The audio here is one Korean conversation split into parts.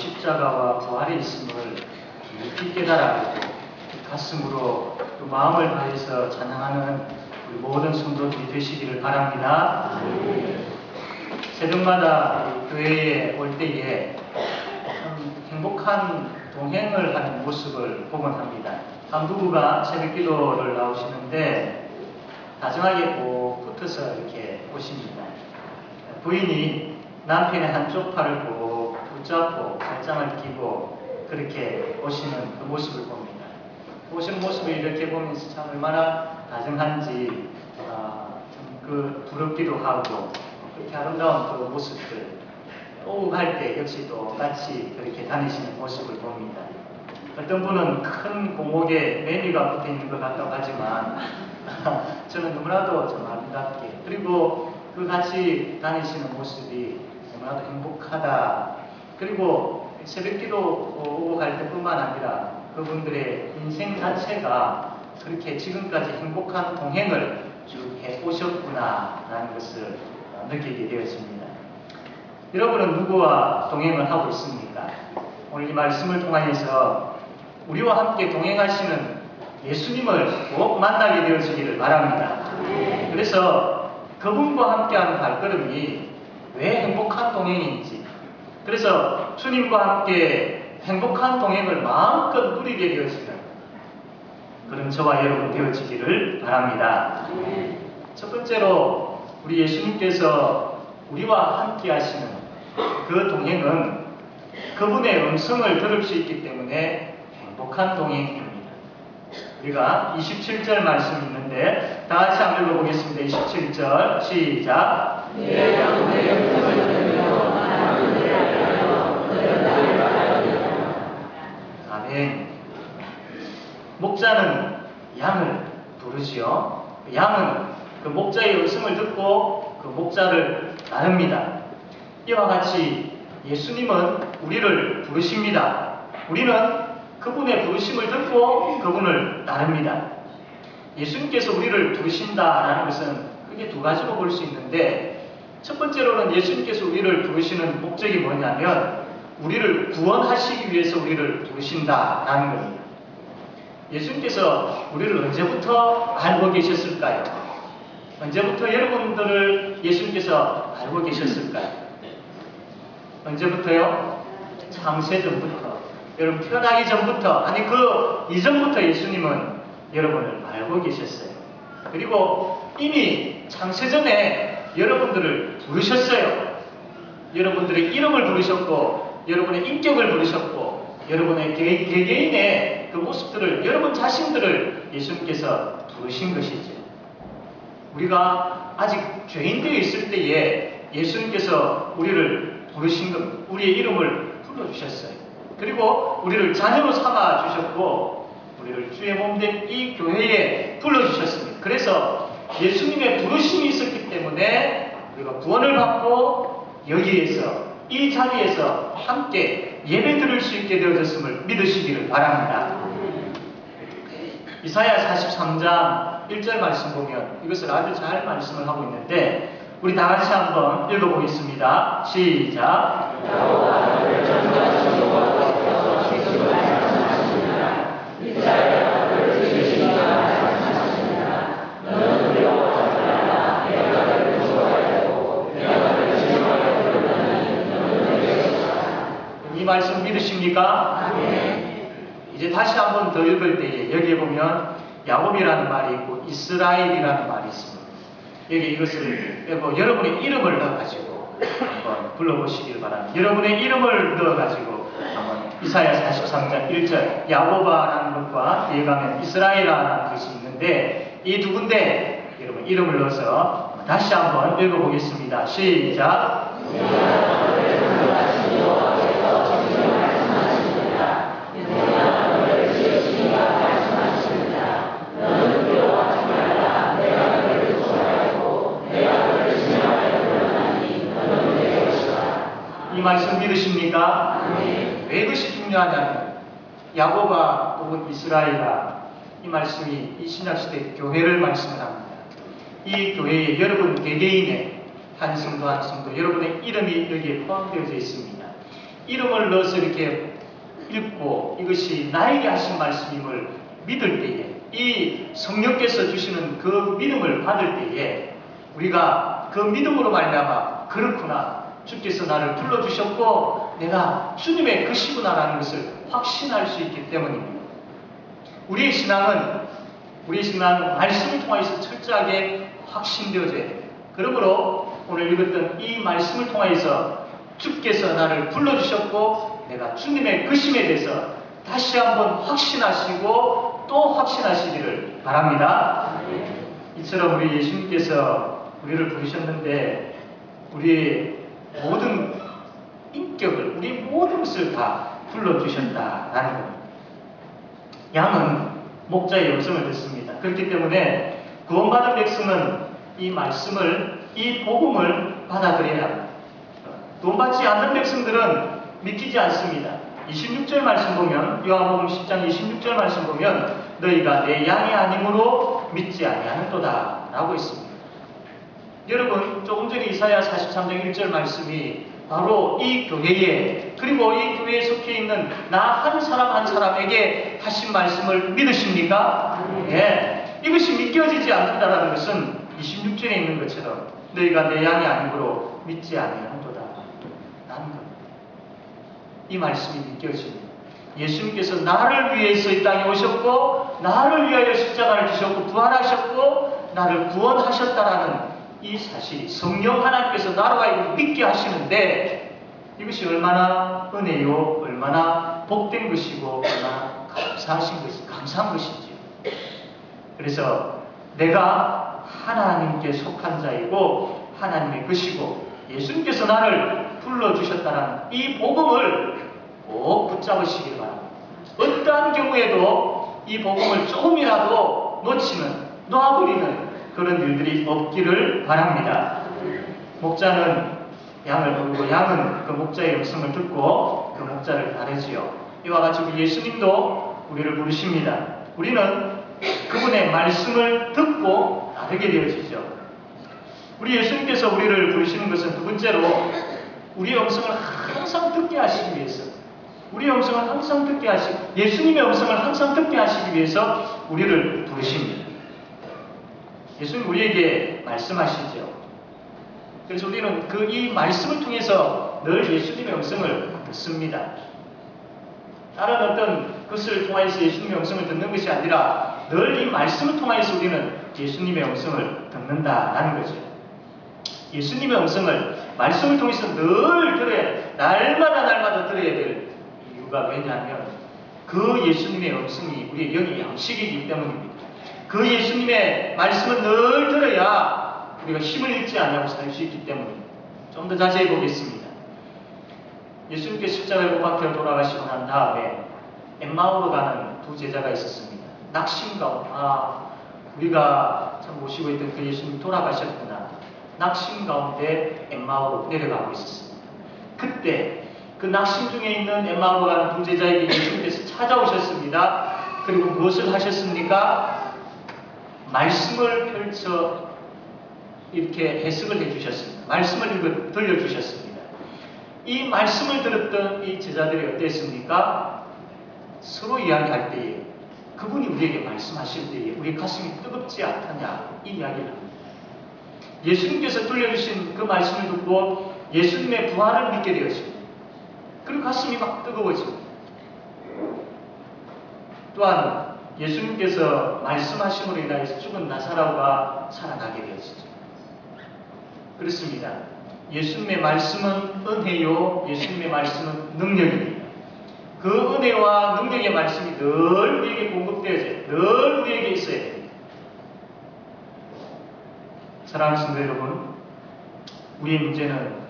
십자가와 부활의 있음을 깊이 깨달아가지고 가슴으로 또 마음을 다해서 찬양하는 우리 모든 성도들이 되시기를 바랍니다. 새벽마다 교회에 올 때에 참 행복한 동행을 하는 모습을 보곤 합니다. 한 부부가 새벽 기도를 나오시는데 다정하게 꼭 붙어서 이렇게 오십니다. 부인이 남편의 한쪽 팔을 꼭 붙잡고 발장을 끼고 그렇게 오시는 그 모습을 봅니다. 오시는 모습을 이렇게 보면서 참 얼마나 다정한지 참 그 부럽기도 하고 그렇게 아름다운 그 모습들 오후할 때 역시 또 같이 그렇게 다니시는 모습을 봅니다. 어떤 분은 큰 공목에 메뉴가 붙어 있는 것 같다고 하지만 저는 너무나도 좀 아름답게 그리고 그 같이 다니시는 모습이 너무나도 행복하다. 그리고 새벽기도 오고 갈 때뿐만 아니라 그분들의 인생 자체가 그렇게 지금까지 행복한 동행을 쭉 해오셨구나라는 것을 느끼게 되었습니다. 여러분은 누구와 동행을 하고 있습니까? 오늘 이 말씀을 통하여서 우리와 함께 동행하시는 예수님을 꼭 만나게 되어지기를 바랍니다. 그래서 그분과 함께하는 발걸음이 왜 행복한 동행인지, 그래서 주님과 함께 행복한 동행을 마음껏 누리게 되어지는 그런 저와 여러분 되어지기를 바랍니다. 첫 번째로 우리 예수님께서 우리와 함께 하시는 그 동행은 그분의 음성을 들을 수 있기 때문에 행복한 동행입니다. 우리가 27절 말씀이 있는데 다 같이 한번 읽어보겠습니다. 27절 시작. 아멘. 목자는 양을 부르지요. 양은 그 목자의 음성을 듣고 그 목자를 따릅니다. 이와 같이 예수님은 우리를 부르십니다. 우리는 그분의 부르심을 듣고 그분을 따릅니다. 예수님께서 우리를 부르신다라는 것은 크게 두 가지로 볼 수 있는데, 첫 번째로는 예수님께서 우리를 부르시는 목적이 뭐냐면 우리를 구원하시기 위해서 우리를 부르신다라는 겁니다. 예수님께서 우리를 언제부터 알고 계셨을까요? 언제부터 여러분들을 예수님께서 알고 계셨을까요? 언제부터요? 창세전부터, 여러분 태어나기 전부터, 아니 그 이전부터 예수님은 여러분을 알고 계셨어요. 그리고 이미 창세전에 여러분들을 부르셨어요. 여러분들의 이름을 부르셨고 여러분의 인격을 부르셨고 여러분의 개개인의 그 모습들을, 여러분 자신들을 예수님께서 부르신 것이죠. 우리가 아직 죄인 되어 있을 때에 예수님께서 우리를 부르신 것, 우리의 이름을 불러주셨어요. 그리고 우리를 자녀로 삼아 주셨고 우리를 주의 몸된 이 교회에 불러주셨습니다. 그래서 예수님의 부르심이 있었기 때문에 우리가 구원을 받고 여기에서 이 자리에서 함께 예배 드릴 수 있게 되어졌음을 믿으시기를 바랍니다. 이사야 43장 1절 말씀 보면 이것을 아주 잘 말씀을 하고 있는데 우리 다 같이 한번 읽어보겠습니다. 시작. 이 말씀 믿으십니까? 이제 다시 한번 더 읽을 때에 여기에 보면 야곱이라는 말이 있고 이스라엘이라는 말이 있습니다. 여기 이것을 여러분의 이름을 넣어가지고 한번 불러보시길 바랍니다. 여러분의 이름을 넣어가지고 한번 이사야 43장 1절 야곱아라는 것과 뒤에 가면 이스라엘이라는 것이 있는데 이 두 군데 여러분 이름을 넣어서 다시 한번 읽어보겠습니다. 시작. 이 말씀 믿으십니까? 왜 그것이 중요하냐면 야곱아 혹은 이스라엘아, 이 말씀이 이 신약시대 교회를 말씀을 합니다. 이 교회에 여러분 개개인의 한 성도 한 성도 여러분의 이름이 여기에 포함되어져 있습니다. 이름을 넣어서 이렇게 읽고 이것이 나에게 하신 말씀임을 믿을 때에, 이 성령께서 주시는 그 믿음을 받을 때에 우리가 그 믿음으로 말미암아 그렇구나, 주께서 나를 불러주셨고 내가 주님의 것이구나라는 것을 확신할 수 있기 때문입니다. 우리의 신앙은 말씀을 통해서 철저하게 확신되어져야 됩니다. 그러므로 오늘 읽었던 이 말씀을 통해서 주께서 나를 불러주셨고 내가 주님의 것임에 대해서 다시 한번 확신하시고 또 확신하시기를 바랍니다. 이처럼 우리 예수님께서 우리를 부르셨는데 우리의 모든 인격을, 우리의 모든 것을 다 불러주셨다라는 겁니다. 양은 목자의 음성을 듣습니다. 그렇기 때문에 구원받은 백성은 이 말씀을, 이 복음을 받아들여야 합니다. 구원받지 않는 백성들은 믿기지 않습니다. 26절 말씀 보면, 요한복음 10장 26절 말씀 보면 너희가 내 양이 아니므로 믿지 아니하는도다 라고 있습니다. 여러분, 조금 전에 이사야 43장 1절 말씀이 바로 이 교회에, 그리고 이 교회에 속해 있는 나 한 사람 한 사람에게 하신 말씀을 믿으십니까? 예. 이것이 믿겨지지 않는다는 것은 26절에 있는 것처럼 너희가 내 양이 아니므로 믿지 아니하는도다 라는 것. 이 말씀이 믿겨집니다. 예수님께서 나를 위해서 이 땅에 오셨고 나를 위하여 십자가를 지셨고 부활하셨고 나를 구원하셨다라는 이 사실이 성령 하나님께서 나로 하여금 믿게 하시는데 이것이 얼마나 은혜요, 얼마나 복된 것이고 얼마나 감사한 것이지요. 그래서 내가 하나님께 속한 자이고 하나님의 것이고 예수님께서 나를 불러주셨다는 이 복음을 꼭 붙잡으시길 바랍니다. 어떠한 경우에도 이 복음을 조금이라도 놔버리는 그런 일들이 없기를 바랍니다. 목자는 양을 부르고 양은 그 목자의 음성을 듣고 그 목자를 따르지요. 이와 같이 우리 예수님도 우리를 부르십니다. 우리는 그분의 말씀을 듣고 따르게 되어지죠. 우리 예수님께서 우리를 부르시는 것은 두 번째로 우리의 음성을 항상 듣게 하시기 위해서, 우리의 음성을 항상 듣게 예수님의 음성을 항상 듣게 하시기 위해서 우리를 부르십니다. 예수님 우리에게 말씀하시죠. 그래서 우리는 이 말씀을 통해서 늘 예수님의 음성을 듣습니다. 다른 어떤 것을 통해서 예수님의 음성을 듣는 것이 아니라 늘 이 말씀을 통해서 우리는 예수님의 음성을 듣는다라는 거죠. 예수님의 음성을 말씀을 통해서 늘 들어야, 날마다 들어야 될 이유가 왜냐하면 그 예수님의 음성이 우리의 영의 양식이기 때문입니다. 그 예수님의 말씀을 늘 들어야 우리가 힘을 잃지 않고 살 수 있기 때문입니다. 좀 더 자세히 보겠습니다. 예수님께 십자가에 못 박혀 돌아가시고 난 다음에 엠마오로 가는 두 제자가 있었습니다. 낙심 가운데 우리가 참 모시고 있던 그 예수님 돌아가셨구나. 낙심 가운데 엠마오로 내려가고 있었습니다. 그때 그 낙심 중에 있는 엠마오로 가는 두 제자에게 예수님께서 찾아오셨습니다. 그리고 무엇을 하셨습니까? 말씀을 펼쳐 이렇게 해석을 해주셨습니다. 말씀을 들려주셨습니다. 이 말씀을 들었던 이 제자들이 어땠습니까? 서로 이야기할 때에 그분이 우리에게 말씀하실 때에 우리 가슴이 뜨겁지 않다냐 이 이야기를 합니다. 예수님께서 들려주신 그 말씀을 듣고 예수님의 부활을 믿게 되었습니다. 그리고 가슴이 막 뜨거워집니다. 또한 예수님께서 말씀하심으로 인하여서 죽은 나사로가 살아나게 되었습니다. 그렇습니다. 예수님의 말씀은 은혜요, 예수님의 말씀은 능력입니다. 그 은혜와 능력의 말씀이 늘 우리에게 공급되어져요. 늘 우리에게 있어야 됩니다. 사랑하는 성도 여러분, 우리의 문제는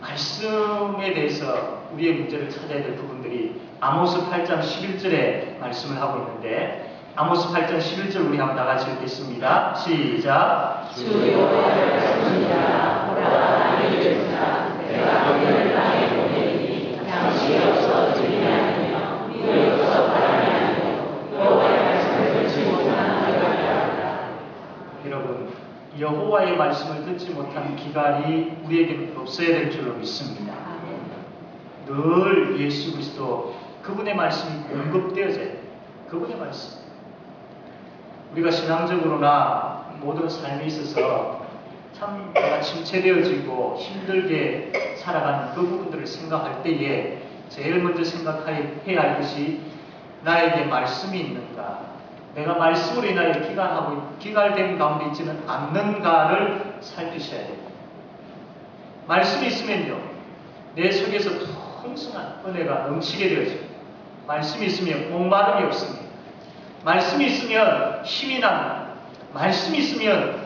말씀에 대해서 우리의 문제를 찾아야 될 부분들이 아모스 8장 11절에 말씀을 하고 있는데 아모스 8장 11절 우리 한번 나같이 읽겠습니다. 시작. 주 여호와를 찾습니다. 보라 나를 주사 내가 너희를 땅에 보내니 양식이 없어 들이지 않으며 물이 없어 바람이 아니고 여호와의 말씀을 듣지 못하는 기갈이라. 여러분, 여호와의 말씀을 듣지 못하는 기갈이 우리에게는 없어야 될 줄로 믿습니다. 늘 예수 그리스도 그분의 말씀이 공급되어져야 돼요. 그분의 말씀. 우리가 신앙적으로나 모든 삶에 있어서 참 내가 침체되어지고 힘들게 살아가는 그 부분들을 생각할 때에 제일 먼저 생각해야 할 것이 나에게 말씀이 있는가, 내가 말씀으로 인하여 기갈된 가운데 있지는 않는가를 살피셔야 됩니다. 말씀이 있으면요, 내 속에서 풍성한 은혜가 넘치게 되어집니다. 말씀이 있으면 목마름이 없습니다. 말씀이 있으면 힘이 납니다. 말씀이 있으면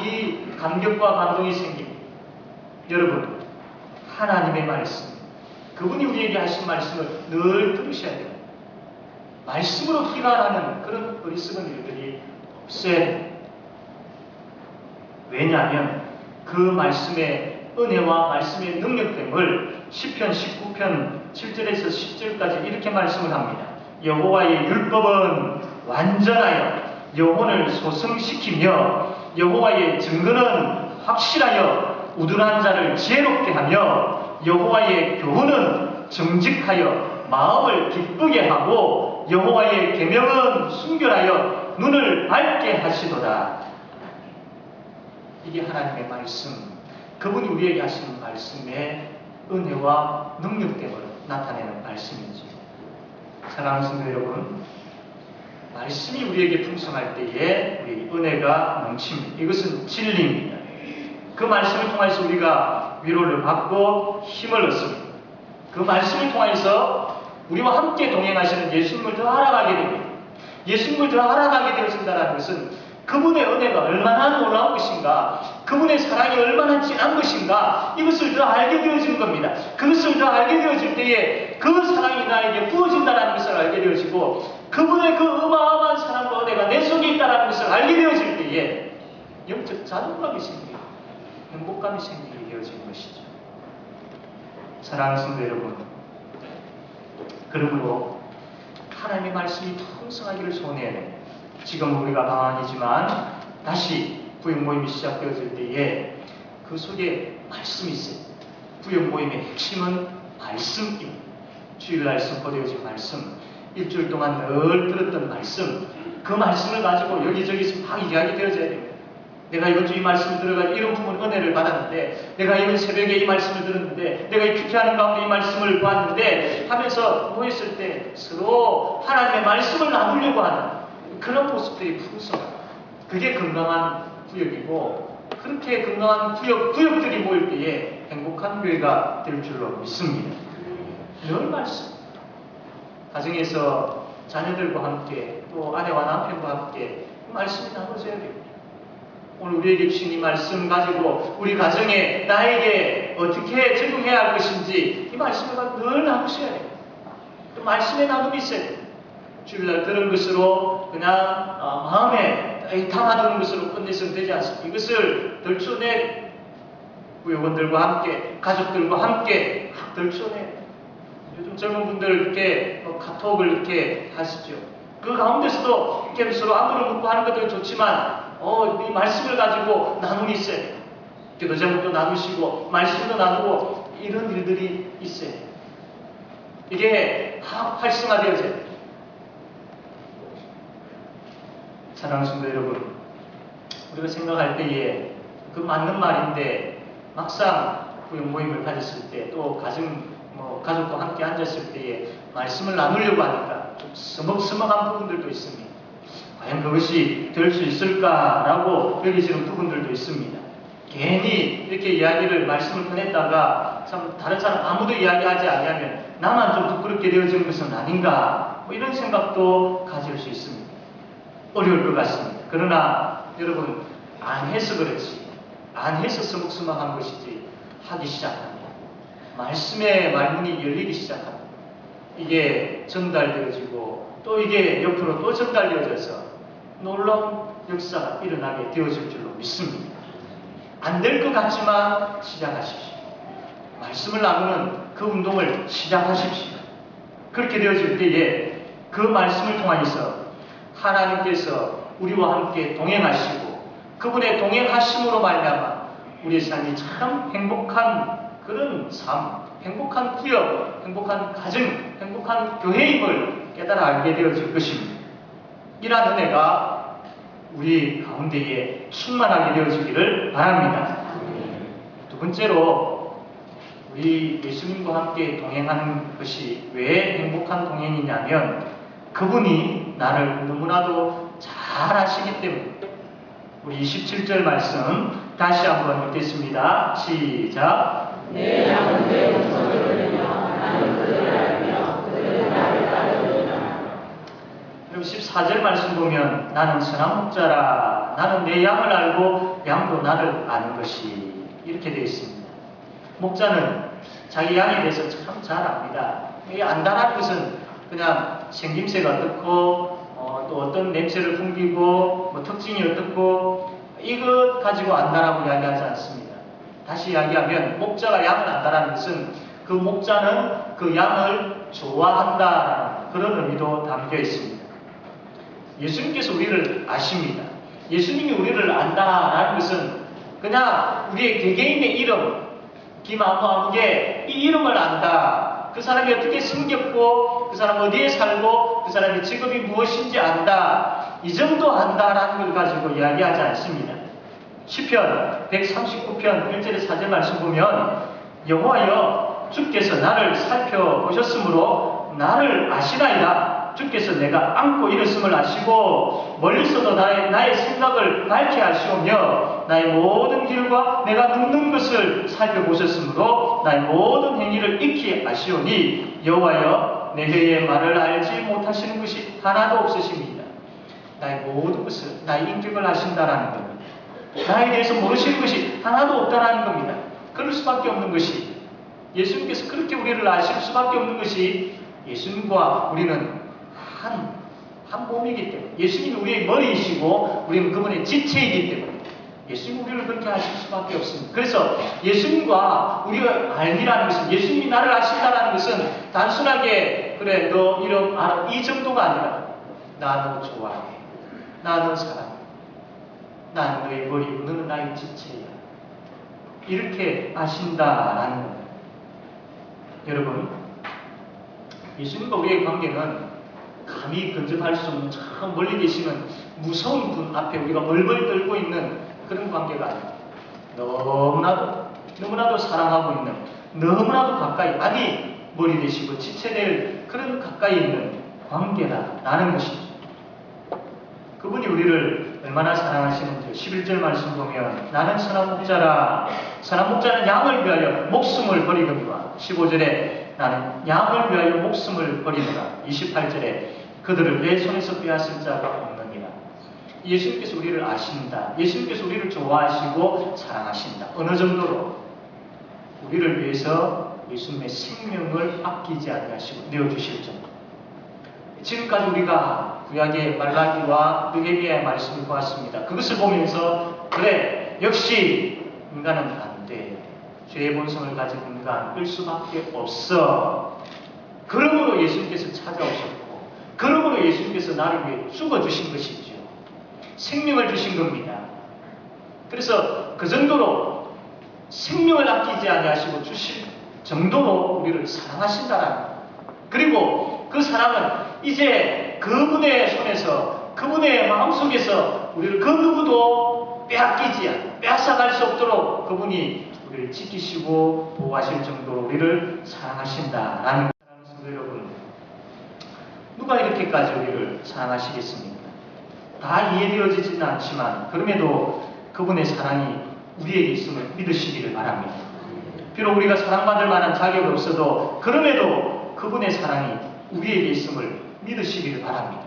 이 감격과 감동이 생깁니다. 여러분, 하나님의 말씀, 그분이 우리에게 하신 말씀을 늘 들으셔야 돼요. 말씀으로 기갈하는 그런 어리석은 일들이 없어야 돼요. 왜냐하면 그 말씀의 은혜와 말씀의 능력됨을 시편 19편 7절에서 10절까지 이렇게 말씀을 합니다. 여호와의 율법은 완전하여 영혼을 소성시키며 여호와의 증거는 확실하여 우둔한 자를 지혜롭게 하며 여호와의 교훈은 정직하여 마음을 기쁘게 하고 여호와의 계명은 순결하여 눈을 밝게 하시도다. 이게 하나님의 말씀, 그분이 우리에게 하신 말씀의 은혜와 능력됨을 나타내는 말씀이죠. 사랑하는 성도 여러분, 말씀이 우리에게 풍성할 때에 우리 은혜가 넘칩니다. 이것은 진리입니다. 그 말씀을 통해서 우리가 위로를 받고 힘을 얻습니다. 그 말씀을 통해서 우리와 함께 동행하시는 예수님을 더 알아가게 됩니다. 예수님을 더 알아가게 되어진다는 것은 그분의 은혜가 얼마나 놀라운 것인가, 그분의 사랑이 얼마나 진한 것인가, 이것을 더 알게 되어지는 겁니다. 그것을 더 알게 되어질 때에 그 사랑이 나에게 부어진다는 것을 알게 되어지고, 그분의 그 어마어마한 사랑과 은혜가 내 속에 있다는 것을 알게 되어질 때에 영적 자존감이 생기고 행복감이 생기게 되어지는 것이죠. 사랑하는 성도 여러분, 그러므로 하나님의 말씀이 풍성하기를 소원해야 됩니다. 지금 우리가 방황이지만 다시 부역 모임이 시작되어질 때에 그 속에 말씀이 있어요. 부역 모임의 핵심은 말씀입니다. 주일날 선포되어진 말씀, 일주일 동안 늘 들었던 말씀, 그 말씀을 가지고 여기저기서 막 이야기 되어져야 됩니다. 내가 이번 주 이 말씀을 들어가지고 이런 부분 은혜를 받았는데, 내가 이번 새벽에 이 말씀을 들었는데, 내가 이 큐티하는 가운데 이 말씀을 보았는데 하면서 모였을 때 서로 하나님의 말씀을 나누려고 하는 그런 모습들이 풍성합니다. 그게 건강한 구역이고, 그렇게 건강한 구역들이 모일 때에 행복한 교회가 될 줄로 믿습니다. 늘 말씀, 가정에서 자녀들과 함께 또 아내와 남편과 함께 말씀이 나눠져야 됩니다. 오늘 우리에게 주신 이 말씀 가지고 우리 가정에 나에게 어떻게 적용해야 할 것인지 이 말씀을 늘 나누셔야 돼요. 또 말씀의 나눔이 있어야 돼요. 주일날 들은 것으로 그냥 마음에 담아두는 것으로 끝내서는 되지 않습니다. 이것을 덜쳐내 구역원들과 함께, 가족들과 함께 덜쳐내. 요즘 젊은 분들 이렇게 카톡을 이렇게 하시죠. 그 가운데서도 이렇게 서로 안부를 묻고 하는 것도 좋지만 이 말씀을 가지고 나눔이 있어야 돼요. 기도 제목도 나누시고 말씀도 나누고 이런 일들이 있어요. 이게 활성화되어져야 돼요. 사랑하는 성도 여러분, 우리가 생각할 때에 그 맞는 말인데 막상 구역 모임을 가졌을 때 또 가족과 함께 앉았을 때에 말씀을 나누려고 하니까 좀 서먹서먹한 부분들도 있습니다. 과연 그것이 될 수 있을까라고 여기지는 부분들도 있습니다. 괜히 이렇게 말씀을 꺼냈다가 참 다른 사람 아무도 이야기하지 않으면 나만 좀 부끄럽게 되어지는 것은 아닌가, 이런 생각도 가질 수 있습니다. 어려울 것 같습니다. 그러나 여러분, 안 해서 그렇지, 안 해서 서먹서먹한 것이지 하기 시작합니다. 말씀의 말문이 열리기 시작합니다. 이게 전달되어지고 또 이게 옆으로 또 전달되어져서 놀라운 역사가 일어나게 되어질 줄로 믿습니다. 안 될 것 같지만 시작하십시오. 말씀을 나누는 그 운동을 시작하십시오. 그렇게 되어질 때에 그 말씀을 통해서 하나님께서 우리와 함께 동행하시고 그분의 동행하심으로 말미암아 우리의 삶이 참 행복한 그런 삶, 행복한 기업, 행복한 가정, 행복한 교회임을 깨달아 알게 되어질 것입니다. 이러한 은혜가 우리 가운데에 충만하게 되어지기를 바랍니다. 두 번째로 우리 예수님과 함께 동행하는 것이 왜 행복한 동행이냐면 그분이 나를 너무나도 잘 아시기 때문입니다. 우리 27절 말씀 다시 한번 읽겠습니다. 시작. 내 양은 내 음성을 들으며 나는 그들을 알며 그들은 나를 따르리라. 그럼 14절 말씀 보면 나는 선한 목자라 나는 내 양을 알고 양도 나를 아는 것이 이렇게 되어 있습니다. 목자는 자기 양에 대해서 참 잘 압니다. 이 안다라는 것은 그냥 생김새가 어떻고 또 어떤 냄새를 풍기고 뭐 특징이 어떻고 이것 가지고 안다라고 이야기하지 않습니다. 다시 이야기하면 목자가 양을 안다라는 것은 그 목자는 그 양을 좋아한다라는 그런 의미도 담겨 있습니다. 예수님께서 우리를 아십니다. 예수님이 우리를 안다라는 것은 그냥 우리의 개개인의 이름 김아무아무개 이 이름을 안다. 그 사람이 어떻게 생겼고 그 사람 어디에 살고 그 사람의 직업이 무엇인지 안다. 이 정도 안다라는 걸 가지고 이야기하지 않습니다. 시편 139편 1절에 4절 말씀 보면 여호와여 주께서 나를 살펴보셨으므로 나를 아시나이다. 주께서 내가 안고 일었음을 아시고 멀리서도 나의 생각을 밝게 하시오며 나의 모든 길과 내가 눕는 것을 살펴보셨으므로 나의 모든 행위를 익히 아시오니 여호와여 내 혀의 말을 알지 못하시는 것이 하나도 없으십니다. 나의 모든 것을 나의 인격을 아신다라는 겁니다. 나에 대해서 모르시는 것이 하나도 없다라는 겁니다. 그럴 수밖에 없는 것이 예수님께서 그렇게 우리를 아실 수밖에 없는 것이 예수님과 우리는 한 몸이기 때문에 예수님이 우리의 머리이시고 우리는 그분의 지체이기 때문에 예수님이 우리를 그렇게 아실 수밖에 없습니다. 그래서 예수님과 우리가 알미라는 것은 예수님이 나를 아신다라는 것은 단순하게 그래 너 이름 알아 이 정도가 아니라 나 너 좋아해 나 너 사랑해 나는 너의 머리고 너는 나의 지체야 이렇게 아신다라는 겁니다. 여러분 예수님과 우리의 관계는 감히 근접할 수 없는 참 멀리 계시는 무서운 분 앞에 우리가 멀벌 떨고 있는 그런 관계가 아닙니다. 너무나도 사랑하고 있는 너무나도 가까이 아니 머리 되시고 지체될 그런 가까이 있는 관계라는 것이죠. 그분이 우리를 얼마나 사랑하시는지 11절 말씀 보면 나는 선한 목자라 선한 목자는 양을 위하여 목숨을 버리거니와 15절에 나는 양을 위하여 목숨을 버리노라 28절에 그들을 내 손에서 빼앗을 자가 없느니라. 예수님께서 우리를 아신다. 예수님께서 우리를 좋아하시고 사랑하신다. 어느 정도로 우리를 위해서 예수님의 생명을 아끼지 아니하시고 내어주실 정도. 지금까지 우리가 구약의 말라기와 느헤미야의 말씀을 보았습니다. 그것을 보면서 그래 역시 인간은 안 돼. 죄의 본성을 가진 인간 끌 수밖에 없어. 그러므로 예수님께서 찾아오셨고 그러므로 예수님께서 나를 위해 죽어주신 것이죠. 생명을 주신 겁니다. 그래서 그 정도로 생명을 아끼지 아니하시고 주신 정도로 우리를 사랑하신다라는 것. 그리고 그 사랑은 이제 그분의 손에서 그분의 마음속에서 우리를 그 누구도 빼앗기지 않고 빼앗아갈 수 없도록 그분이 우리를 지키시고 보호하실 정도로 우리를 사랑하신다라는 사랑하는 여러분 누가 이렇게까지 우리를 사랑하시겠습니까? 다 이해되어지지는 않지만 그럼에도 그분의 사랑이 우리에게 있음을 믿으시기를 바랍니다. 비록 우리가 사랑받을 만한 자격이 없어도 그럼에도 그분의 사랑이 우리에게 있음을 믿으시기를 바랍니다.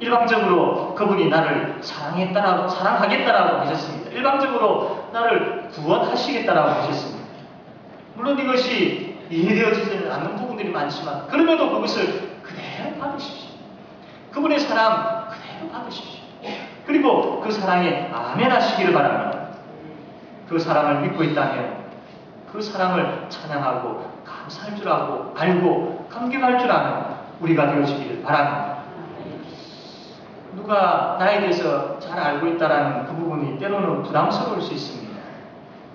일방적으로 그분이 나를 사랑하겠다라고 하셨습니다. 일방적으로 나를 구원하시겠다라고 하셨습니다. 물론 이것이 이해되어지지 않는 부분들이 많지만 그럼에도 그것을 그대로 받으십시오. 그분의 사랑 그대로 받으십시오. 그리고 그 사랑에 아멘 하시기를 바랍니다. 그 사랑을 믿고 있다면 그 사랑을 찬양하고 감사할 줄 알고 감격할 줄 아는 우리가 되어지기를 바랍니다. 누가 나에 대해서 잘 알고 있다는 그 부분이 때로는 부담스러울 수 있습니다.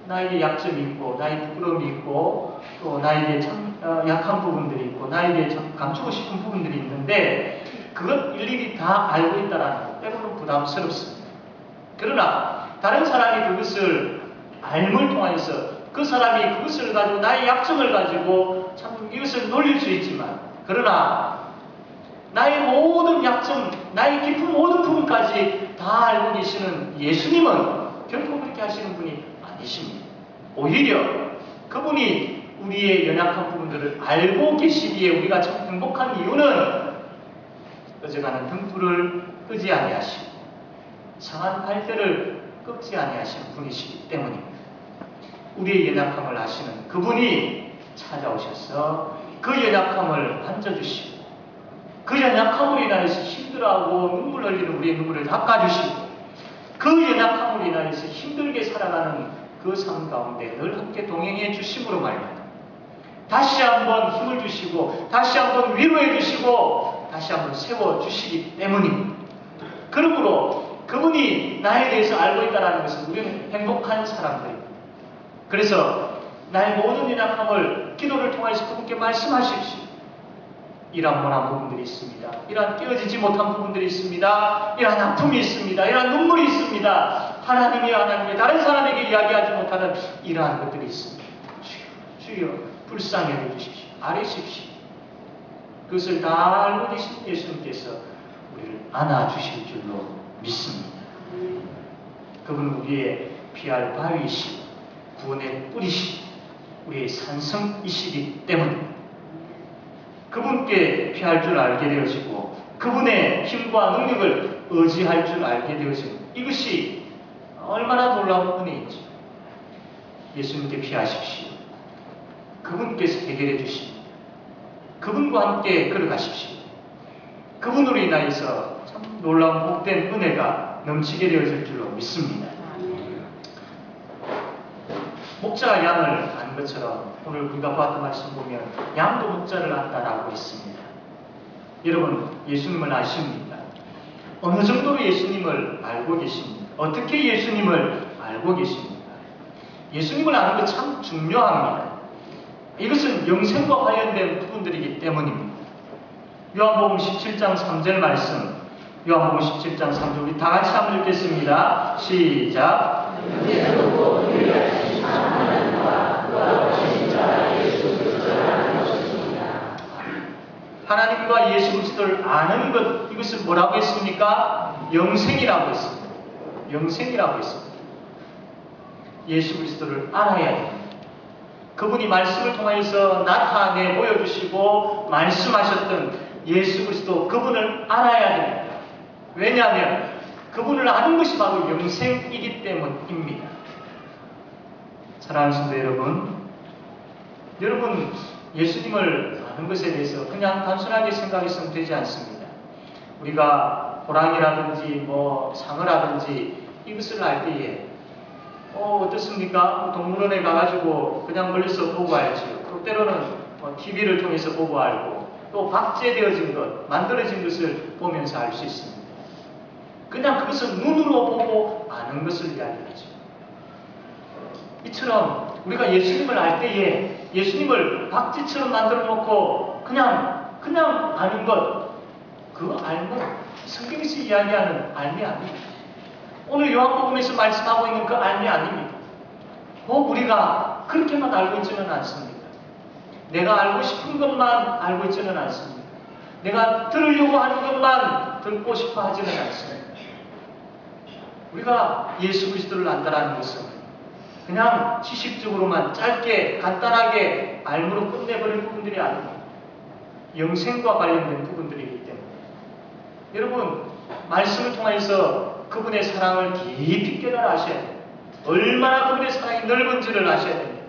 나에게 약점이 있고 나의 부끄러움이 있고 또 나에게 참 약한 부분들이 있고 나에게 참 감추고 싶은 부분들이 있는데 그것 일일이 다 알고 있다는 것 때문에 부담스럽습니다. 그러나 다른 사람이 그것을 알물 통하여서 그 사람이 그것을 가지고 나의 약점을 가지고 참 이것을 놀릴 수 있지만 그러나 나의 모든 약점, 나의 깊은 모든 부분까지 다 알고 계시는 예수님은 결코 그렇게 하시는 분이 아니십니다. 오히려 그분이 우리의 연약한 부분들을 알고 계시기에 우리가 참 행복한 이유는 꺼져가는 등불을 끄지 아니하시고 상한 갈대를 꺾지 아니하시는 분이시기 때문입니다. 우리의 연약함을 아시는 그분이 찾아오셔서 그 연약함을 만져주시고 그 연약함으로 인하여서 힘들어하고 눈물 흘리는 우리의 눈물을 닦아주시고 그 연약함으로 인하여서 힘들게 살아가는 그 삶 가운데 늘 함께 동행해 주심으로 말미암아 다시 한번 힘을 주시고 다시 한번 위로해 주시고 다시 한번 세워 주시기 때문입니다. 그러므로 그분이 나에 대해서 알고 있다는 것은 우리는 행복한 사람들입니다. 그래서 나의 모든 연약함을 기도를 통해서 그분께 말씀하십시오. 이러한 모난 부분들이 있습니다. 이러한 깨어지지 못한 부분들이 있습니다. 이러한 아픔이 있습니다. 이러한 눈물이 있습니다. 하나님의 다른 사람에게 이야기하지 못하는 이러한 것들이 있습니다. 주여 불쌍히 해주십시오. 아뢰십시오. 그것을 다 알고 계신 예수님께서 우리를 안아주실 줄로 믿습니다. 그분은 우리의 피할 바위이시고 구원의 뿌리시고 우리의 산성이시기 때문에 그분께 피할 줄 알게 되어지고 그분의 힘과 능력을 의지할 줄 알게 되어지고 이것이 얼마나 놀라운 은혜인지 예수님께 피하십시오. 그분께서 해결해 주십니다. 그분과 함께 걸어가십시오. 그분으로 인하여서 참 놀라운 복된 은혜가 넘치게 되어질 줄로 믿습니다. 목자가 양을 아는 것처럼 오늘 우리가 보았던 말씀 보면 양도 목자를 안다라고 했습니다. 여러분 예수님을 아십니까? 어느 정도로 예수님을 알고 계십니까? 어떻게 예수님을 알고 계십니까? 예수님을 아는 것 참 중요합니다. 이것은 영생과 관련된 부분들이기 때문입니다. 요한복음 17장 3절 말씀 요한복음 17장 3절 우리 다 같이 한번 읽겠습니다. 시작. 하나님과 예수 그리스도를 아는 것 이것을 뭐라고 했습니까? 영생이라고 했습니다. 영생이라고 했습니다. 예수 그리스도를 알아야 됩니다. 그분이 말씀을 통하여서 나타내 보여주시고 말씀하셨던 예수 그리스도 그분을 알아야 됩니다. 왜냐하면 그분을 아는 것이 바로 영생이기 때문입니다. 사랑하는 성도 여러분 예수님을 아는 것에 대해서 그냥 단순하게 생각했으면 되지 않습니다. 우리가 호랑이라든지 상어를 하든지 이것을 알 때에 어떻습니까? 동물원에 가가지고 그냥 멀리서 보고 알지요. 또 때로는 TV를 통해서 보고 알고 또 박제되어진 것, 만들어진 것을 보면서 알 수 있습니다. 그냥 그것을 눈으로 보고 아는 것을 이야기하죠. 이처럼 우리가 예수님을 알 때에 예수님을 박쥐처럼 만들어 놓고 그냥 아는 것, 그 알면 성경에서 이야기하는 알미 아닙니다. 오늘 요한복음에서 말씀하고 있는 그 알미 아닙니다. 우리가 그렇게만 알고 있지는 않습니다. 내가 알고 싶은 것만 알고 있지는 않습니다. 내가 들으려고 하는 것만 듣고 싶어 하지는 않습니다. 우리가 예수 그리스도를 안다라는 것은 그냥 지식적으로만 짧게 간단하게 알므로 끝내버릴 부분들이 아닙니다. 영생과 관련된 부분들이기 때문에 여러분 말씀을 통해서 그분의 사랑을 깊이 깨달아 아셔야 돼요. 얼마나 그분의 사랑이 넓은지를 아셔야 됩니다.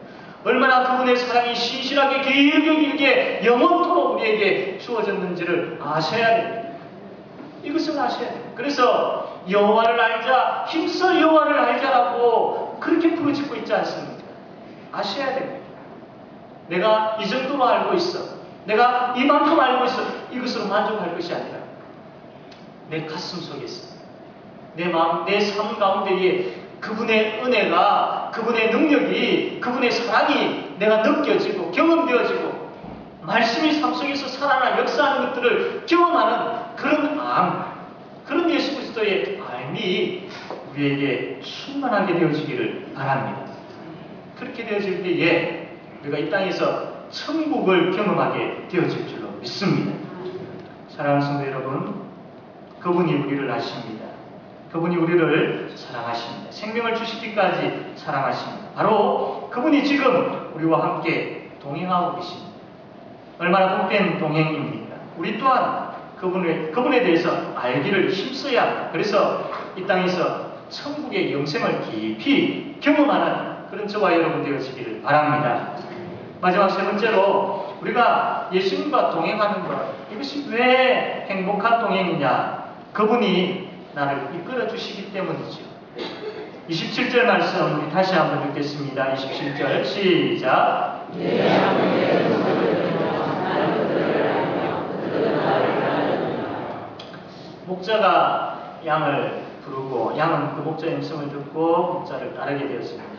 얼마나 그분의 사랑이 신실하게 길게 영원토록 우리에게 주어졌는지를 아셔야 됩니다. 이것을 아셔야 돼요. 그래서 여호와를 알자, 힘써 여호와를 알자라고 그렇게 부르짖고 있지 않습니까? 아셔야 됩니다. 내가 이 정도로 알고 있어. 내가 이만큼 알고 있어. 이것으로 만족할 것이 아니라 내 가슴 속에서 내 마음, 내 삶 가운데에 그분의 은혜가, 그분의 능력이, 그분의 사랑이 내가 느껴지고 경험되어지고 말씀이 삶 속에서 살아나 역사하는 것들을 경험하는 그런 예수 그리스도의 삶이 우리에게 충만하게 되어지기를 바랍니다. 그렇게 되어질 때에 우리가 이 땅에서 천국을 경험하게 되어질 줄로 믿습니다. 사랑하는 성도 여러분, 그분이 우리를 아십니다. 그분이 우리를 사랑하십니다. 생명을 주시기까지 사랑하십니다. 바로 그분이 지금 우리와 함께 동행하고 계십니다. 얼마나 복된 동행입니까? 우리 또한 그분에 대해서 알기를 힘써야 합니다. 그래서 이 땅에서 천국의 영생을 깊이 경험하는 그런 저와 여러분 되어지기를 바랍니다. 마지막 세 번째로 우리가 예수님과 동행하는 것, 이것이 왜 행복한 동행이냐? 그분이 나를 이끌어 주시기 때문이죠. 27절 말씀 우리 다시 한번 읽겠습니다. 27절 시작. 목자가 양을 부르고 양은 그 목자의 음성을 듣고 목자를 따르게 되었습니다.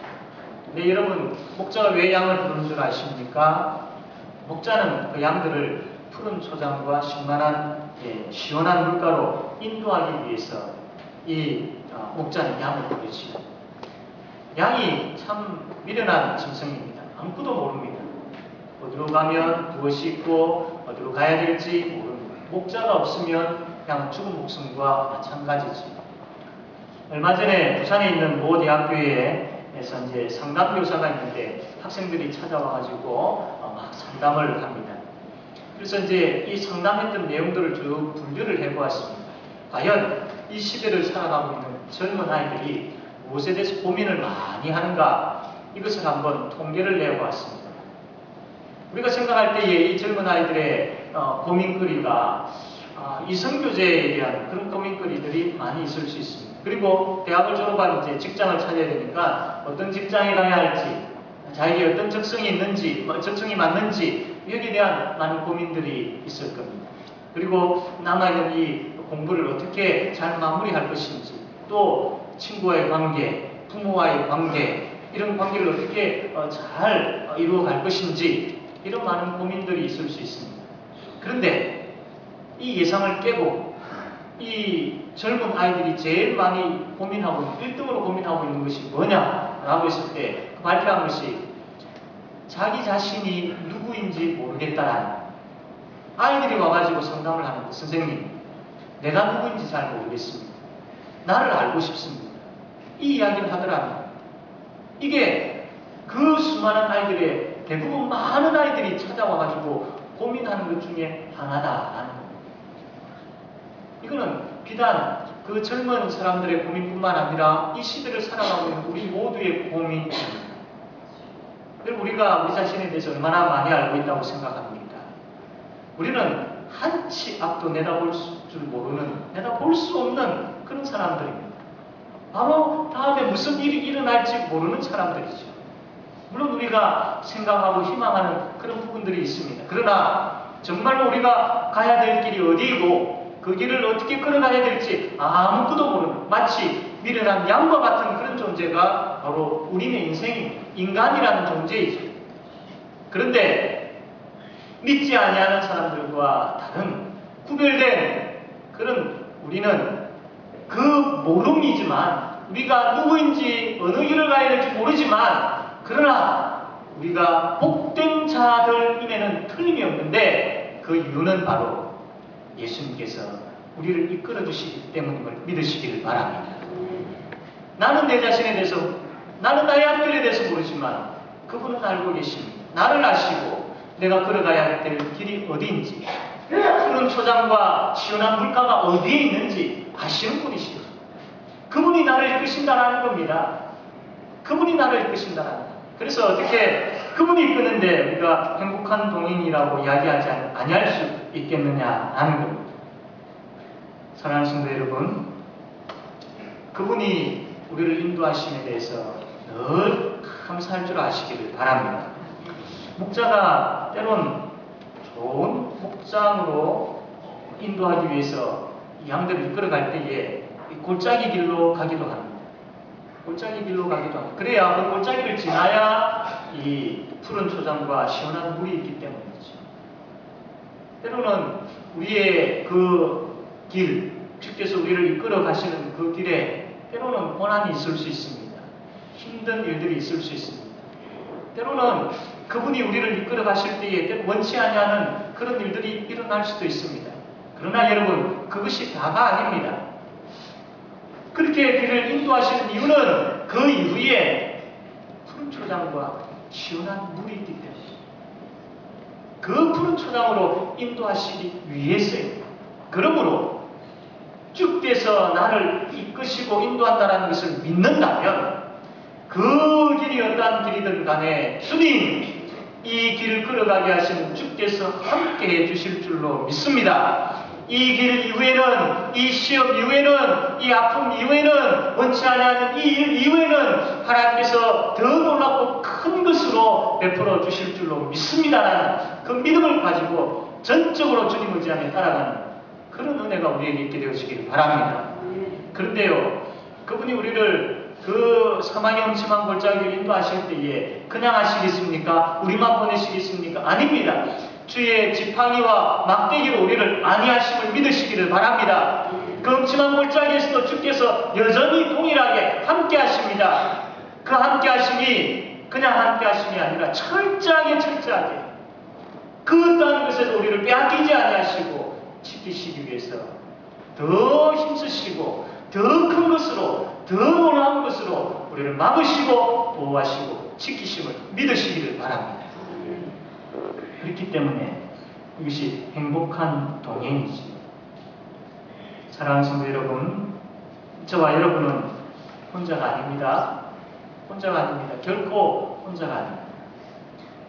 근데 여러분, 목자가 왜 양을 부르는 줄 아십니까? 목자는 그 양들을 푸른 초장과 신만한 시원한 물가로 인도하기 위해서 이 목자는 양을 부르지요. 양이 참 미련한 짐승입니다. 아무것도 모릅니다. 어디로 가면 무엇이 있고 어디로 가야 될지 모릅니다. 목자가 없으면 그냥 죽은 목숨과 마찬가지지. 얼마 전에 부산에 있는 모 대학교에서 이제 상담 교사가 있는데 학생들이 찾아와가지고 막 상담을 합니다. 그래서 이제 이 상담했던 내용들을 쭉 분류를 해보았습니다. 과연 이 시대를 살아가고 있는 젊은 아이들이 무엇에 대해서 고민을 많이 하는가, 이것을 한번 통계를 내어보았습니다. 우리가 생각할 때에 이 젊은 아이들의 고민거리가 이성교제에 대한 그런 고민거리들이 많이 있을 수 있습니다. 그리고 대학을 졸업한 이제 직장을 찾아야 되니까 어떤 직장에 가야 할지, 자기에게 어떤 적성이 있는지, 적성이 맞는지, 여기에 대한 많은 고민들이 있을 겁니다. 그리고 남아있는 이 공부를 어떻게 잘 마무리할 것인지, 또 친구와의 관계, 부모와의 관계, 이런 관계를 어떻게 잘 이루어갈 것인지, 이런 많은 고민들이 있을 수 있습니다. 그런데 이 예상을 깨고 이 젊은 아이들이 제일 많이 고민하고 1등으로 고민하고 있는 것이 뭐냐라고 했을 때 그 발표한 것이 자기 자신이 누구인지 모르겠다라는, 아이들이 와가지고 상담을 하는데, 선생님, 내가 누구인지 잘 모르겠습니다. 나를 알고 싶습니다. 이 이야기를 하더라면 이게 그 수많은 아이들의 대부분 많은 아이들이 찾아와가지고 고민하는 것 중에 하나다라는 겁니다. 이거는 비단 그 젊은 사람들의 고민뿐만 아니라 이 시대를 살아가고 있는 우리 모두의 고민입니다. 그리고 우리가 우리 자신에 대해서 얼마나 많이 알고 있다고 생각합니까? 우리는 한치 앞도 내다볼 줄 모르는, 내다볼 수 없는 그런 사람들입니다. 바로 다음에 무슨 일이 일어날지 모르는 사람들이죠. 물론 우리가 생각하고 희망하는 그런 부분들이 있습니다. 그러나 정말로 우리가 가야 될 길이 어디이고 그 길을 어떻게 걸어가야 될지 아무것도 모르는, 마치 미련한 양과 같은 그런 존재가 바로 우리의 인생입니다. 인간이라는 존재이죠. 그런데 믿지 아니하는 사람들과 다른 구별된 그런 우리는 그 모름이지만, 우리가 누구인지 어느 길을 가야 될지 모르지만, 그러나 우리가 복된 자들임에는 틀림이 없는데, 그 이유는 바로 예수님께서 우리를 이끌어 주시기 때문임을 믿으시기를 바랍니다. 나는 내 자신에 대해서, 나는 나의 앞길에 대해서 모르지만 그분은 알고 계십니다. 나를 아시고 내가 걸어가야 될 길이 어디인지, 푸른 초장과 시원한 물가가 어디에 있는지 아시는 분이시죠. 그분이 나를 이끄신다라는 겁니다. 그분이 나를 이끄신다라는 겁니다. 그래서 어떻게 그분이 이끄는데 우리가 행복한 동행이라고 이야기하지 아니할 수 있겠느냐 하는 겁니다. 사랑하는 성도 여러분, 그분이 우리를 인도하심에 대해서 늘 감사할 줄 아시기를 바랍니다. 목자가 때론 좋은 목장으로 인도하기 위해서 양들을 이끌어갈 때에 골짜기 길로 가기도 합니다. 골짜기 길로 가기도 합니다. 그래야 그 골짜기를 지나야 이 푸른 초장과 시원한 물이 있기 때문이죠. 때로는 우리의 그 길, 주께서 우리를 이끌어 가시는 그 길에 때로는 고난이 있을 수 있습니다. 힘든 일들이 있을 수 있습니다. 때로는 그분이 우리를 이끌어 가실 때에 원치 아니하는 그런 일들이 일어날 수도 있습니다. 그러나 여러분, 그것이 다가 아닙니다. 그렇게 길을 인도하시는 이유는 그 이후에 푸른 초장과 시원한 물이 있기 때문입니다. 그 푸른 초장으로 인도하시기 위해서입니다. 그러므로 주께서 나를 이끄시고 인도한다는 것을 믿는다면 그 길이 어떠한 길이든 간에 주님, 이 길을 걸어가게 하시는 주께서 함께 해주실 줄로 믿습니다. 이 길 이후에는, 이 시험 이후에는, 이 아픔 이후에는, 원치 아니하는 이 일 이후에는 하나님께서 더 놀랍고 큰 것으로 베풀어 주실 줄로 믿습니다라는 그 믿음을 가지고 전적으로 주님 의지하며 따라가는 그런 은혜가 우리에게 있게 되어지기를 바랍니다. 그런데요, 그분이 우리를 그 사망의 음침한 골짜기를 인도하실 때에 그냥 하시겠습니까? 우리만 보내시겠습니까? 아닙니다. 주의 지팡이와 막대기로 우리를 안위하심을 믿으시기를 바랍니다. 그 음침한 골짜기에서도 주께서 여전히 동일하게 함께 하십니다. 그 함께 하심이 그냥 함께 하심이 아니라 철저하게 그 어떠한 것에서 우리를 빼앗기지 아니하시고 지키시기 위해서 더 힘쓰시고 더 큰 것으로 더 놀라운 것으로 우리를 막으시고 보호하시고 지키심을 믿으시기를 바랍니다. 그렇기 때문에 이것이 행복한 동행이지. 사랑하는 성도 여러분, 저와 여러분은 혼자가 아닙니다. 혼자가 아닙니다. 결코 혼자가 아닙니다.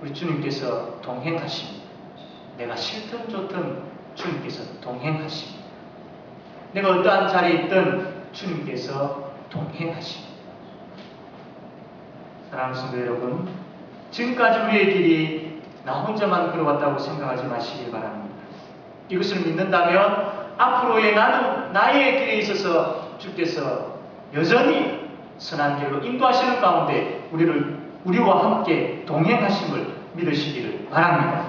우리 주님께서 동행하십니다. 내가 싫든 좋든 주님께서 동행하십니다. 내가 어떠한 자리에 있든 주님께서 동행하십니다. 사랑하는 성도 여러분, 지금까지 우리의 길이 나 혼자만 걸어왔다고 생각하지 마시길 바랍니다. 이것을 믿는다면 앞으로의 나의 길에 있어서 주께서 여전히 선한 길로 인도하시는 가운데 우리와 함께 동행하심을 믿으시기를 바랍니다.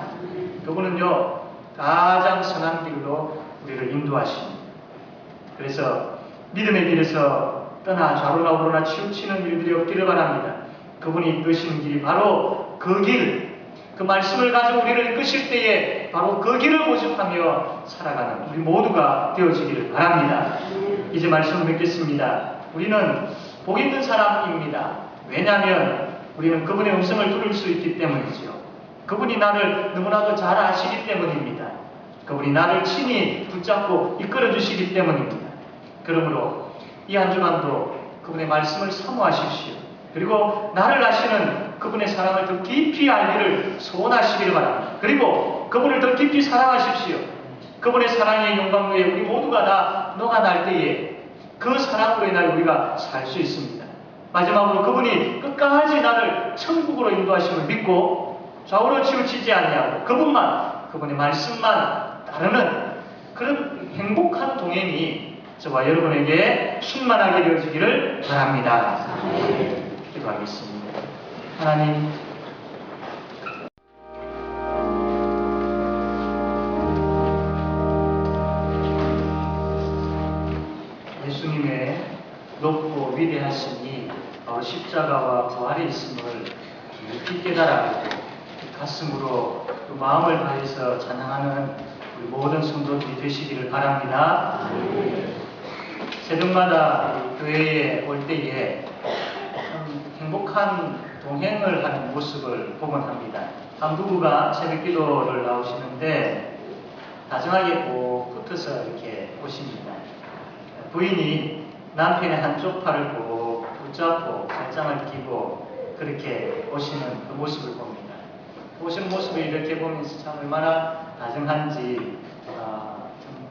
그분은요, 가장 선한 길로 우리를 인도하십니다. 그래서 믿음의 길에서 떠나 좌로나 우로나 치우치는 일들이 없기를 바랍니다. 그분이 이끄시는 길이 바로 그 길, 그 말씀을 가지고 우리를 이끄실 때에 바로 그 길을 모집하며 살아가는 우리 모두가 되어지기를 바랍니다. 이제 말씀을 맺겠습니다. 우리는 복 있는 사람입니다. 왜냐하면 우리는 그분의 음성을 들을 수 있기 때문이죠. 그분이 나를 너무나도 잘 아시기 때문입니다. 그분이 나를 친히 붙잡고 이끌어 주시기 때문입니다. 그러므로 이 한 주간도 그분의 말씀을 사모하십시오. 그리고 나를 아시는 그분의 사랑을 더 깊이 알기를 소원하시기를 바랍니다. 그리고 그분을 더 깊이 사랑하십시오. 그분의 사랑의 영광로에 우리 모두가 다 녹아날 때에 그 사랑으로 인하여 우리가 살 수 있습니다. 마지막으로 그분이 끝까지 나를 천국으로 인도하심을 믿고 좌우로 치우치지 아니하고 그분의 말씀만 따르는 그런 행복한 동행이 저와 여러분에게 충만하게 되어지기를 바랍니다. 기도하겠습니다. 하나님, 예수님의 높고 위대하심이 바로 십자가와 부활에 있음을 깊이 깨달아가지고 가슴으로 그 마음을 다해서 찬양하는 우리 모든 성도들이 되시기를 바랍니다. 새벽마다 교회에 올 때에 행복한 동행을 하는 모습을 보곤 합니다. 한 부부가 새벽 기도를 나오시는데 다정하게 꼭 붙어서 이렇게 오십니다. 부인이 남편의 한쪽 팔을 꼭 붙잡고 발장을 끼고 그렇게 오시는 그 모습을 봅니다. 오시는 모습을 이렇게 보면서 참 얼마나 다정한지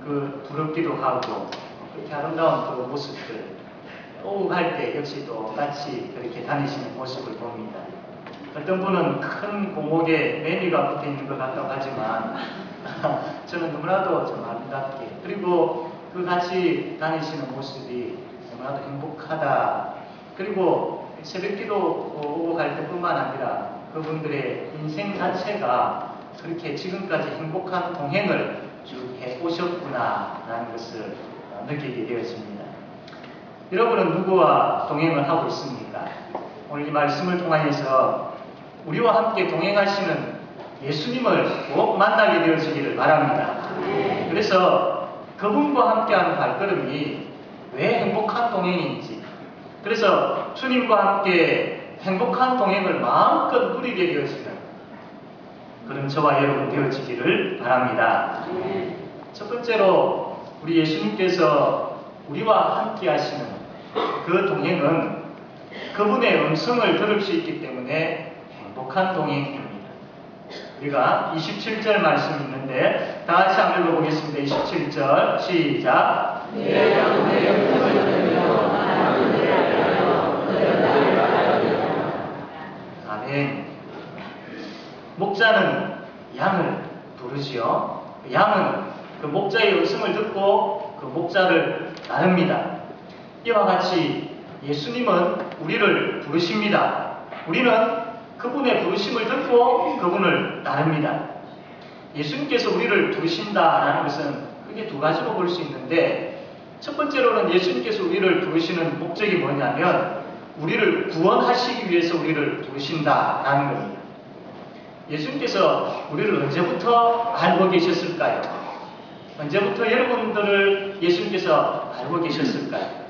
그 부럽기도 하고 그렇게 아름다운 그 모습들 오후할 때 역시 또 같이 그렇게 다니시는 모습을 봅니다. 어떤 분은 큰 공목에 메뉴가 붙어 있는 것 같다고 하지만 저는 너무나도 좀 아름답게 그리고 그 같이 다니시는 모습이 너무나도 행복하다 그리고 새벽기도 오고 갈 때뿐만 아니라 그분들의 인생 자체가 그렇게 지금까지 행복한 동행을 쭉 해오셨구나라는 것을 느끼게 되었습니다. 여러분은 누구와 동행을 하고 있습니까? 오늘 이 말씀을 통하여서 우리와 함께 동행하시는 예수님을 꼭 만나게 되어지기를 바랍니다. 그래서 그분과 함께하는 발걸음이 왜 행복한 동행인지, 그래서 주님과 함께 행복한 동행을 마음껏 누리게 되어지는 그런 저와 여러분 되어지기를 바랍니다. 첫 번째로 우리 예수님께서 우리와 함께 하시는 그 동행은 그분의 음성을 들을 수 있기 때문에 행복한 동행입니다. 우리가 27절 말씀이 있는데 다 같이 한번 읽어보겠습니다. 27절 시작. 아멘. 목자는 양을 부르지요. 양은 그 목자의 음성을 듣고 그 목자를 따릅니다. 이와 같이 예수님은 우리를 부르십니다. 우리는 그분의 부르심을 듣고 그분을 따릅니다. 예수님께서 우리를 부르신다라는 것은 크게 두 가지로 볼 수 있는데, 첫 번째로는 예수님께서 우리를 부르시는 목적이 뭐냐면 우리를 구원하시기 위해서 우리를 부르신다라는 겁니다. 예수님께서 우리를 언제부터 알고 계셨을까요? 언제부터 여러분들을 예수님께서 알고 계셨을까요?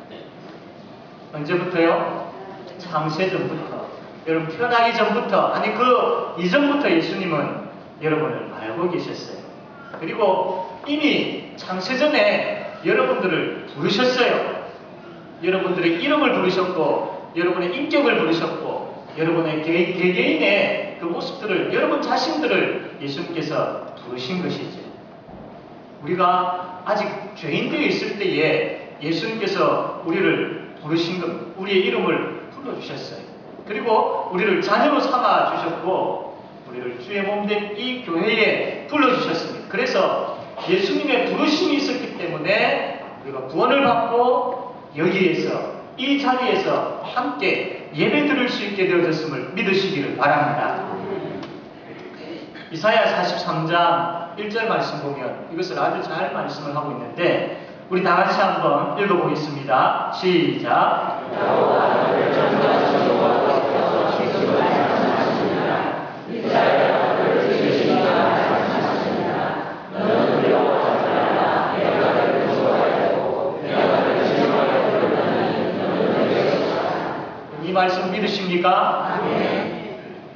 언제부터요? 창세전부터, 여러분 태어나기 전부터, 아니 그 이전부터 예수님은 여러분을 알고 계셨어요. 그리고 이미 창세전에 여러분들을 부르셨어요. 여러분들의 이름을 부르셨고, 여러분의 인격을 부르셨고, 여러분의 개개인의 그 모습들을, 여러분 자신들을 예수님께서 부르신 것이죠. 우리가 아직 죄인 되어 있을 때에 예수님께서 우리를 부르신 것, 우리의 이름을 불러주셨어요. 그리고 우리를 자녀로 삼아 주셨고, 우리를 주의 몸된 이 교회에 불러주셨습니다. 그래서 예수님의 부르심이 있었기 때문에 우리가 구원을 받고 여기에서, 이 자리에서 함께 예배 드릴 수 있게 되어졌음을 믿으시기를 바랍니다. 이사야 43장 1절 말씀 보면 이것을 아주 잘 말씀을 하고 있는데, 우리 다 같이 한번 읽어보겠습니다. 시작. 이 말씀 믿으십니까?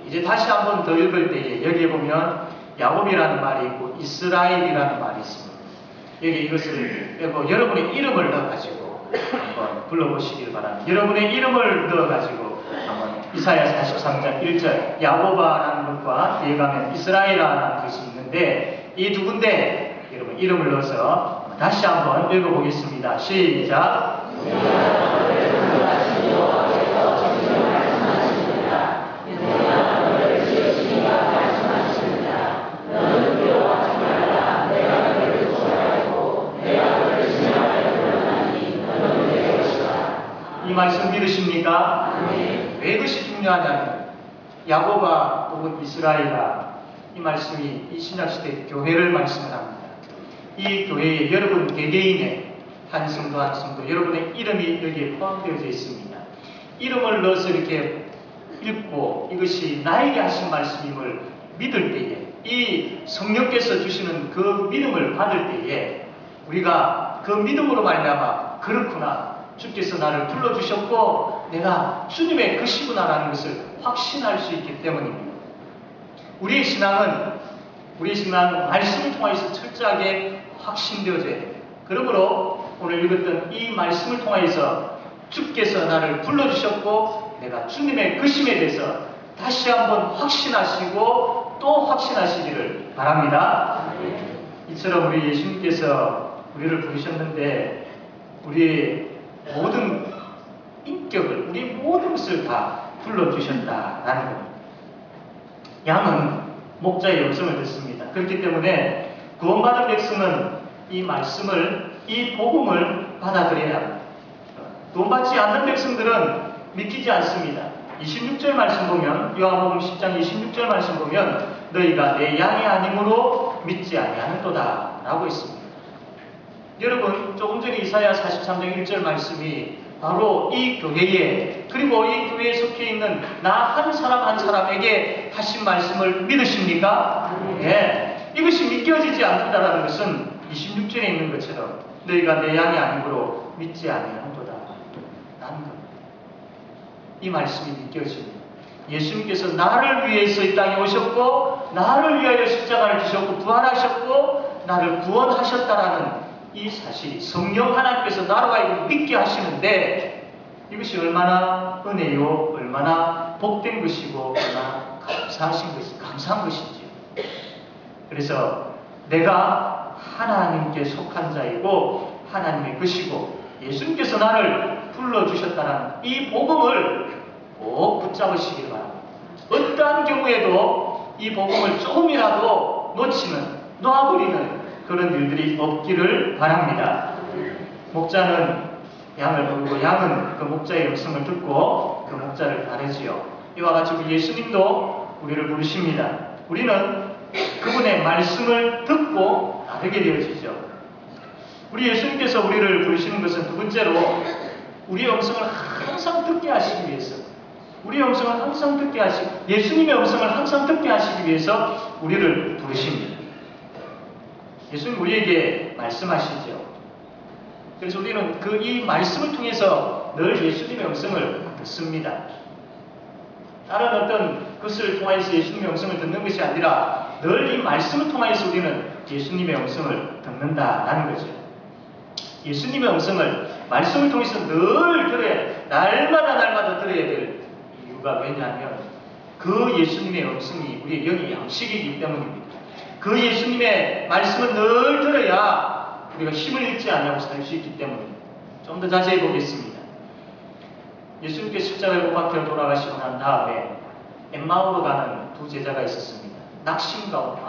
이제 다시 한번 더 읽을 때에 여기에 보면 야곱이라는 말이 있고 이스라엘이라는 말이 있습니다. 여기 이것을 빼고 여러분의 이름을 넣어가지고 한번 불러보시길 바랍니다. 여러분의 이름을 넣어가지고 한번 이사야 43장 1절 야곱아라는 것과 뒤에 가면 이스라엘이라는 것이 있는데, 이 두 군데 여러분 이름을 넣어서 다시 한번 읽어보겠습니다. 시작. 이 말씀 믿으십니까? 왜 이것이 중요하냐면 야곱아 혹은 이스라엘아, 이 말씀이 이 신약시대 교회를 말씀을 합니다. 이 교회에 여러분 개개인의 한 성도 한 성도 여러분의 이름이 여기에 포함되어져 있습니다. 이름을 넣어서 이렇게 읽고 이것이 나에게 하신 말씀임을 믿을 때에, 이 성령께서 주시는 그 믿음을 받을 때에 우리가 그 믿음으로 말미암아 그렇구나, 주께서 나를 불러주셨고 내가 주님의 것이구나라는 것을 확신할 수 있기 때문입니다. 우리의 신앙은 말씀을 통해서 철저하게 확신되어져야 됩니다. 그러므로 오늘 읽었던 이 말씀을 통해서 주께서 나를 불러주셨고 내가 주님의 것임에 대해서 다시 한번 확신하시고 또 확신하시기를 바랍니다. 이처럼 우리 예수님께서 우리를 부르셨는데 우리의 모든 인격을, 우리 모든 것을 다 불러주셨다라는 겁니다. 양은 목자의 음성을 듣습니다. 그렇기 때문에 구원받은 백성은 이 말씀을, 이 복음을 받아들여야 합니다. 구원받지 않는 백성들은 믿기지 않습니다. 26절 말씀 보면, 요한복음 10장 26절 말씀 보면 너희가 내 양이 아니므로 믿지 아니하는도다 라고 있습니다. 여러분, 조금 전에 이사야 43장 1절 말씀이 바로 이 교회에, 그리고 이 교회에 속해 있는 나 한 사람 한 사람에게 하신 말씀을 믿으십니까? 예. 이것이 믿겨지지 않는다는 것은 26절에 있는 것처럼 너희가 내 양이 아니므로 믿지 아니하는도다 라는 것. 이 말씀이 믿겨집니다. 예수님께서 나를 위해서 이 땅에 오셨고 나를 위하여 십자가를 지셨고 부활하셨고 나를 구원하셨다라는 이 사실이 성령 하나님께서 나로 하여금 믿게 하시는데 이것이 얼마나 은혜요, 얼마나 복된 것이고 얼마나 감사한 것인지요. 그래서 내가 하나님께 속한 자이고 하나님의 것이고 예수님께서 나를 불러주셨다는 이 복음을 꼭 붙잡으시길 바랍니다. 어떠한 경우에도 이 복음을 조금이라도 놔버리는 그런 일들이 없기를 바랍니다. 목자는 양을 부르고 양은 그 목자의 음성을 듣고 그 목자를 따르지요. 이와 같이 우리 예수님도 우리를 부르십니다. 우리는 그분의 말씀을 듣고 따르게 되어지죠. 우리 예수님께서 우리를 부르시는 것은 두 번째로 우리의 음성을 항상 듣게 하시기 위해서, 우리의 음성을 항상 듣게 하시고 예수님의 음성을 항상 듣게 하시기 위해서 우리를 부르십니다. 예수님 우리에게 말씀하시죠. 그래서 우리는 이 말씀을 통해서 늘 예수님의 음성을 듣습니다. 다른 어떤 것을 통해서 예수님의 음성을 듣는 것이 아니라 늘 이 말씀을 통해서 우리는 예수님의 음성을 듣는다라는 거죠. 예수님의 음성을 말씀을 통해서 늘 들어야, 날마다 들어야 될 이유가 왜냐하면 그 예수님의 음성이 우리의 영의 양식이기 때문입니다. 그 예수님의 말씀은 늘 들어야 우리가 힘을 잃지 않고 살 수 있기 때문입니다. 좀 더 자세히 보겠습니다. 예수님께 십자가에 못 박혀 돌아가시고 난 다음에 엠마오로 가는 두 제자가 있었습니다. 낙심 가운데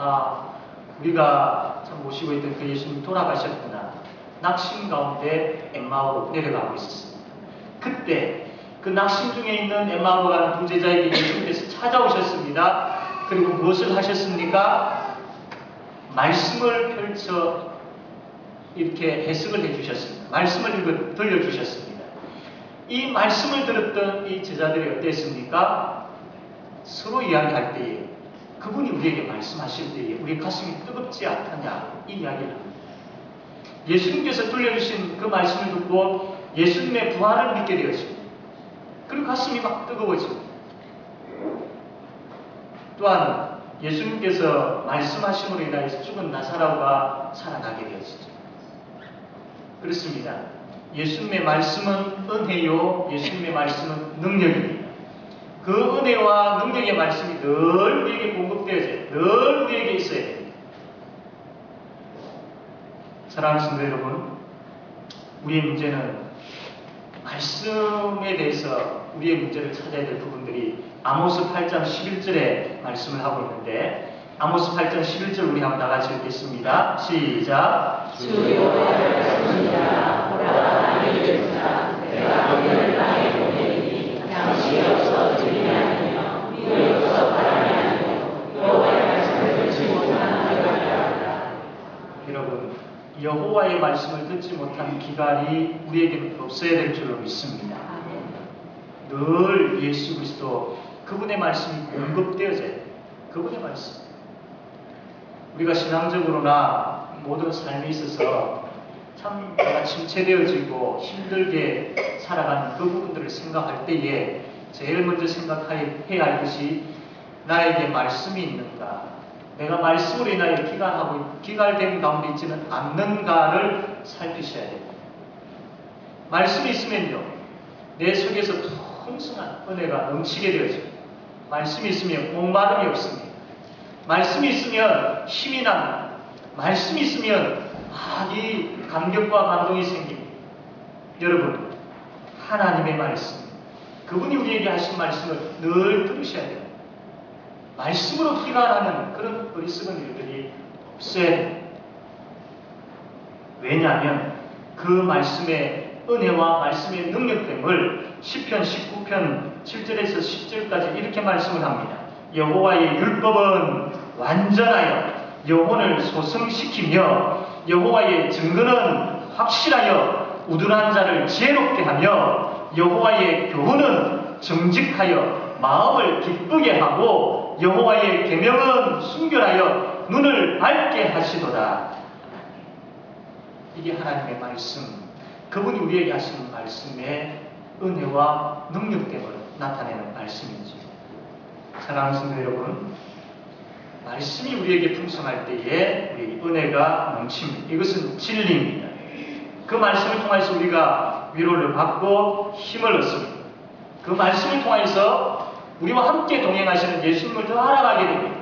우리가 참 모시고 있던 그 예수님 돌아가셨구나. 낙심 가운데 엠마오로 내려가고 있었습니다. 그때 그 낙심 중에 있는 엠마오로 가는 두 제자에게 예수님께서 찾아오셨습니다. 그리고 무엇을 하셨습니까? 말씀을 펼쳐 이렇게 해석을 해주셨습니다. 말씀을 들려주셨습니다. 이 말씀을 들었던 이 제자들이 어땠습니까? 서로 이야기할 때에 그분이 우리에게 말씀하실 때에 우리 가슴이 뜨겁지 않다냐 이 이야기를 합니다. 예수님께서 들려주신 그 말씀을 듣고 예수님의 부활을 믿게 되었습니다. 그리고 가슴이 막 뜨거워집니다. 또한 예수님께서 말씀하심으로 인하여서 죽은 나사로가 살아나게 되었습니다. 그렇습니다. 예수님의 말씀은 은혜요, 예수님의 말씀은 능력입니다. 그 은혜와 능력의 말씀이 늘 우리에게 공급되어져요. 늘 우리에게 있어야 됩니다. 사랑하는 성도 여러분, 우리의 문제는 말씀에 대해서 우리의 문제를 찾아야 될 부분들이 아모스 8장 11절에 말씀을 하고 있는데 아모스 8장 11절 우리 한번 나같이 읽겠습니다. 시작. 주여 하셨습니다. 보라 나의 일자 내가 너희를 땅에 보내니 양식이 없어 들이 아니며 물이 없어 바람이 아니며 여호와의 말씀을 듣지 못한 기갈이라. 여러분, 여호와의 말씀을 듣지 못한 기갈이 우리에게는 없어야 될 줄로 믿습니다. 늘 예수 그리스도 그분의 말씀이 공급되어져야 돼요. 그분의 말씀. 우리가 신앙적으로나 모든 삶에 있어서 참 내가 침체되어지고 힘들게 살아가는 그 부분들을 생각할 때에 제일 먼저 생각해야 할 것이 나에게 말씀이 있는가, 내가 말씀으로 인하여 기갈된 가운데 있지는 않는가를 살피셔야 됩니다. 말씀이 있으면요, 내 속에서 풍성한 은혜가 넘치게 되어집니다. 말씀이 있으면 목마름이 없습니다. 말씀이 있으면 힘이 납니다. 말씀이 있으면 이 감격과 감동이 생깁니다. 여러분, 하나님의 말씀, 그분이 우리에게 하신 말씀을 늘 들으셔야 돼요. 말씀으로 기갈하는 그런 어리석은 일들이 없어야 됩니다. 왜냐하면 그 말씀에 은혜와 말씀의 능력됨을 시편 19편 7절에서 10절까지 이렇게 말씀을 합니다. 여호와의 율법은 완전하여 영혼을 소성시키며 여호와의 증거는 확실하여 우둔한 자를 지혜롭게 하며 여호와의 교훈은 정직하여 마음을 기쁘게 하고 여호와의 계명은 순결하여 눈을 밝게 하시도다. 이게 하나님의 말씀, 그분이 우리에게 하신 말씀의 은혜와 능력됨을 나타내는 말씀이죠. 사랑하는 성도 여러분, 말씀이 우리에게 풍성할 때에 우리 은혜가 넘칩니다. 이것은 진리입니다. 그 말씀을 통해서 우리가 위로를 받고 힘을 얻습니다. 그 말씀을 통해서 우리와 함께 동행하시는 예수님을 더 알아가게 됩니다.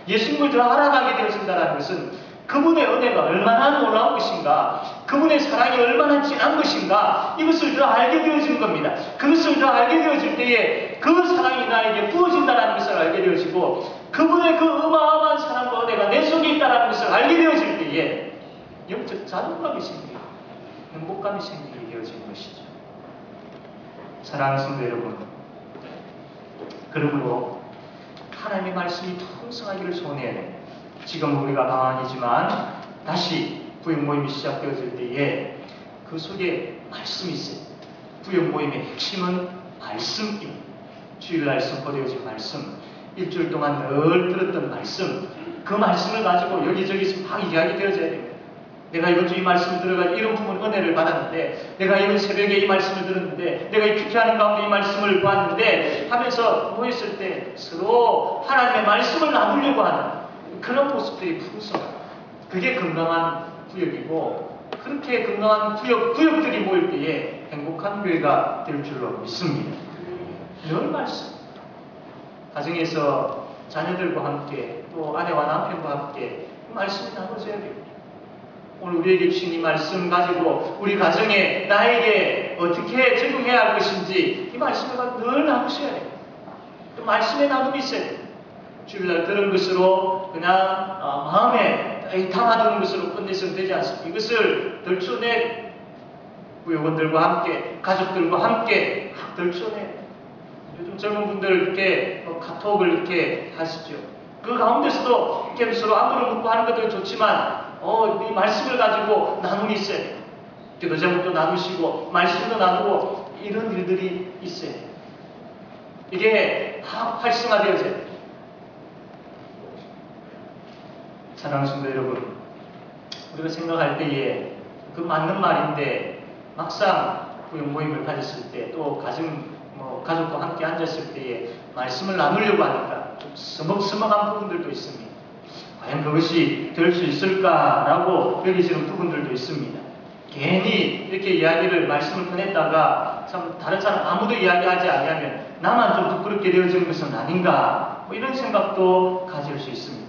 예수님을 더 알아가게 되어진다는 것은 그분의 은혜가 얼마나 놀라운 것인가, 그분의 사랑이 얼마나 진한 것인가, 이것을 더 알게 되어지는 겁니다. 그것을 더 알게 되어질 때에 그 사랑이 나에게 부어진다는 것을 알게 되어지고 그분의 그 어마어마한 사랑과 은혜가 내 속에 있다는 것을 알게 되어질 때에 영적 자존감이 생기고 행복감이 생기게 되어지는 것이죠. 사랑하는 성도 여러분, 그러므로 하나님의 말씀이 풍성하기를 소원해야 됩니다. 지금 우리가 방황이지만 다시 부역 모임이 시작되어질 때에 그 속에 말씀이 있어요. 부역 모임의 핵심은 말씀입니다. 주일날 선포되어진 말씀, 일주일 동안 늘 들었던 말씀, 그 말씀을 가지고 여기저기서 막 이야기 되어져야 됩니다. 내가 이번 주 이 말씀을 들어가지고 이런 부분 은혜를 받았는데, 내가 이번 새벽에 이 말씀을 들었는데, 내가 이 기도하는 가운데 이 말씀을 보았는데 하면서 모였을 때 서로 하나님의 말씀을 나누려고 하는 그런 모습들이 풍성합니다. 그게 건강한 구역이고, 그렇게 건강한 구역들이 모일 때에 행복한 교회가 될 줄로 믿습니다. 늘 말씀, 가정에서 자녀들과 함께 또 아내와 남편과 함께 말씀이 나눠져야 됩니다. 오늘 우리에게 주신 이 말씀 가지고 우리 가정에 나에게 어떻게 적용해야 할 것인지 이 말씀을 가지고 늘 나누셔야 됩니다. 또 말씀의 나눔이 있어야 됩니다. 주일날 들은 것으로 그냥 마음에 담아두는 것으로 끝내서는 되지 않습니다. 이것을 덜쳐내 구역원들과 함께, 가족들과 함께 덜쳐내. 요즘 젊은 분들 이렇게 카톡을 이렇게 하시죠. 그 가운데서도 이렇게 서로 안부를 묻고 하는 것도 좋지만 이 말씀을 가지고 나눔이 있어야 돼요. 기도 제목도 나누시고 말씀도 나누고 이런 일들이 있어야 돼요. 이게 다 활성화되어져야 돼요. 사랑하는 성도 여러분, 우리가 생각할 때에 그 맞는 말인데 막상 구역 모임을 가졌을 때 또 가족과 함께 앉았을 때에 말씀을 나누려고 하니까 좀 서먹서먹한 부분들도 있습니다. 과연 그것이 될 수 있을까라고 여기지는 부분들도 있습니다. 괜히 이렇게 말씀을 꺼냈다가 참 다른 사람 아무도 이야기하지 않으면 나만 좀 부끄럽게 되어지는 것은 아닌가, 이런 생각도 가질 수 있습니다.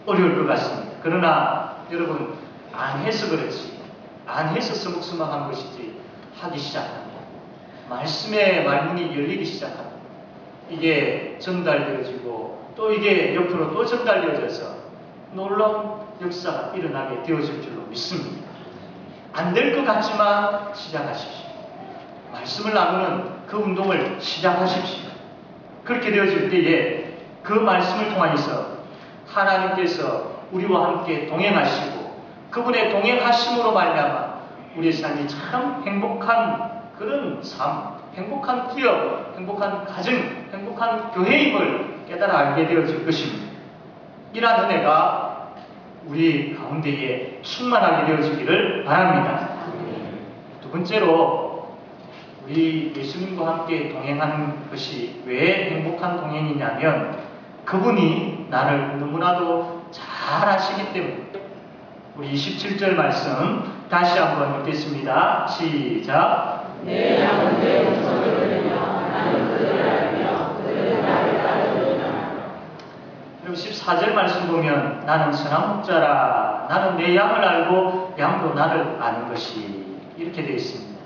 어려울 것 같습니다. 그러나 여러분, 안 해서 그렇지, 안 해서 서먹서먹한 것이지 하기 시작합니다. 말씀의 말문이 열리기 시작합니다. 이게 전달되어지고 또 이게 옆으로 또 전달되어져서 놀라운 역사가 일어나게 되어질 줄로 믿습니다. 안 될 것 같지만 시작하십시오. 말씀을 나누는 그 운동을 시작하십시오. 그렇게 되어질 때에 그 말씀을 통해서 하나님께서 우리와 함께 동행하시고 그분의 동행하심으로 말미암아 우리의 삶이 참 행복한 그런 삶, 행복한 구역, 행복한 가정, 행복한 교회임을 깨달아 알게 되어질 것입니다. 이러한 은혜가 우리 가운데에 충만하게 되어지기를 바랍니다. 두 번째로 우리 예수님과 함께 동행하는 것이 왜 행복한 동행이냐면 그분이 나를 너무나도 잘 아시기 때문에. 우리 27절 말씀 다시 한번 읽겠습니다. 시작. 내 양은 내 음성을 들으며 나는 그들을 알며 그들은 나를 따르느니라. 그럼 14절 말씀 보면 나는 선한 목자라, 나는 내 양을 알고 양도 나를 아는 것이, 이렇게 되어 있습니다.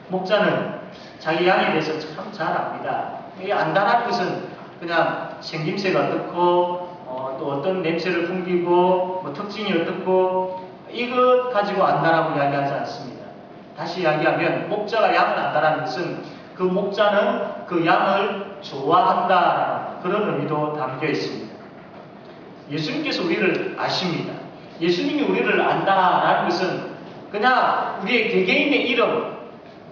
목자는 자기 양에 대해서 참 잘 압니다. 이 안다라는 것은 그냥 생김새가 어떻고 또 어떤 냄새를 풍기고 특징이 어떻고 이것 가지고 안다라고 이야기하지 않습니다. 다시 이야기하면 목자가 양을 안다라는 것은 그 목자는 그 양을 좋아한다라는 그런 의미도 담겨 있습니다. 예수님께서 우리를 아십니다. 예수님이 우리를 안다라는 것은 그냥 우리의 개개인의 이름,